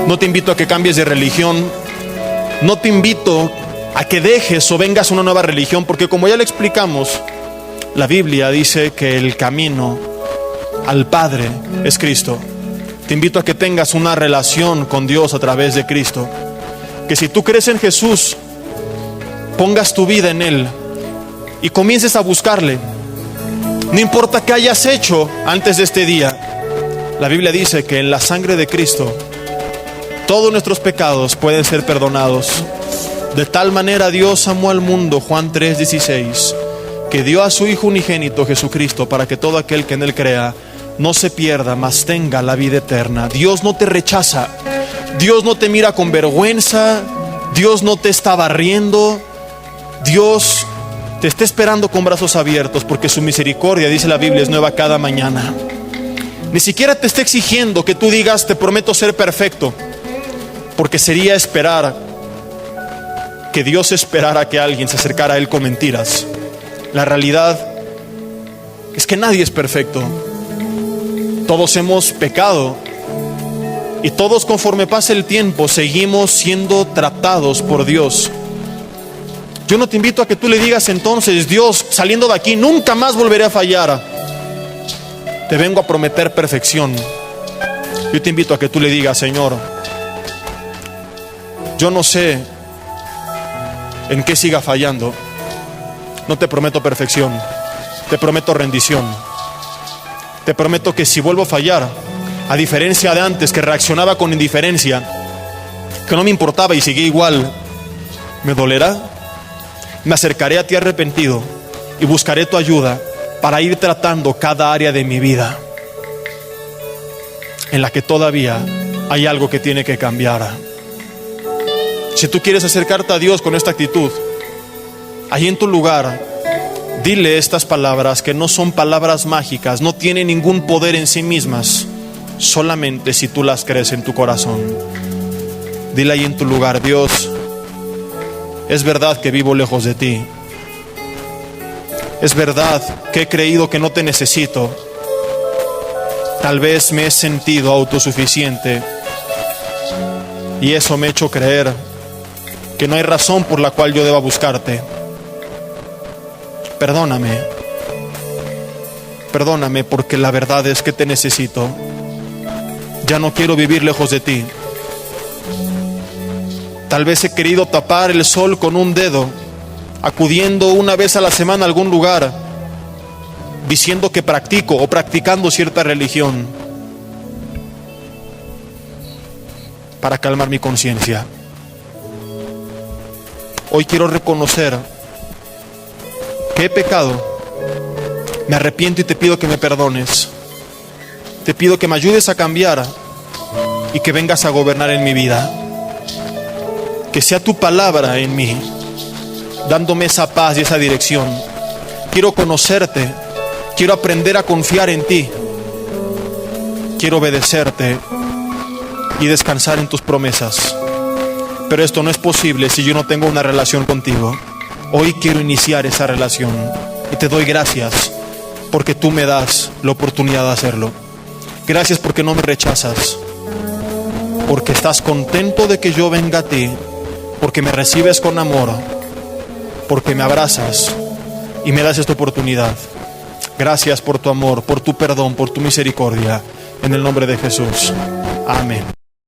No te invito a que cambies de religión, no te invito a que dejes o vengas a una nueva religión, porque como ya le explicamos, la Biblia dice que el camino al Padre es Cristo. Te invito a que tengas una relación con Dios a través de Cristo, que si tú crees en Jesús, pongas tu vida en Él y comiences a buscarle. No importa qué hayas hecho antes de este día, la Biblia dice que en la sangre de Cristo todos nuestros pecados pueden ser perdonados. De tal manera Dios amó al mundo, Juan 3:16, que dio a su Hijo unigénito Jesucristo, para que todo aquel que en Él crea no se pierda, mas tenga la vida eterna. Dios no te rechaza, Dios no te mira con vergüenza, Dios no te está barriendo, Dios te está esperando con brazos abiertos, porque su misericordia, dice la Biblia, es nueva cada mañana. Ni siquiera te está exigiendo que tú digas, te prometo ser perfecto, porque sería esperar que Dios esperara que alguien se acercara a Él con mentiras. La realidad es que nadie es perfecto. Todos hemos pecado y todos, conforme pasa el tiempo, seguimos siendo tratados por Dios. Yo no te invito a que tú le digas entonces, Dios, saliendo de aquí nunca más volveré a fallar. Te vengo a prometer perfección. Yo te invito a que tú le digas, Señor, yo no sé en qué siga fallando. No te prometo perfección, te prometo rendición. Te prometo que si vuelvo a fallar, a diferencia de antes que reaccionaba con indiferencia, que no me importaba y seguía igual, me dolerá. Me acercaré a ti arrepentido y buscaré tu ayuda para ir tratando cada área de mi vida en la que todavía hay algo que tiene que cambiar. Si tú quieres acercarte a Dios con esta actitud, ahí en tu lugar, dile estas palabras que no son palabras mágicas, no tienen ningún poder en sí mismas, solamente si tú las crees en tu corazón. Dile ahí en tu lugar, Dios, es verdad que vivo lejos de ti. Es verdad que he creído que no te necesito. Tal vez me he sentido autosuficiente y eso me ha hecho creer que no hay razón por la cual yo deba buscarte. Perdóname. Perdóname, porque la verdad es que te necesito. Ya no quiero vivir lejos de ti. Tal vez he querido tapar el sol con un dedo, acudiendo una vez a la semana a algún lugar, diciendo que practico o practicando cierta religión para calmar mi conciencia. Hoy quiero reconocer que he pecado. Me arrepiento y te pido que me perdones. Te pido que me ayudes a cambiar y que vengas a gobernar en mi vida. Que sea tu palabra en mí, dándome esa paz y esa dirección. Quiero conocerte, quiero aprender a confiar en ti, quiero obedecerte y descansar en tus promesas. Pero esto no es posible si yo no tengo una relación contigo. Hoy quiero iniciar esa relación y te doy gracias porque tú me das la oportunidad de hacerlo. Gracias porque no me rechazas, porque estás contento de que yo venga a ti, porque me recibes con amor, porque me abrazas y me das esta oportunidad. Gracias por tu amor, por tu perdón, por tu misericordia. En el nombre de Jesús. Amén.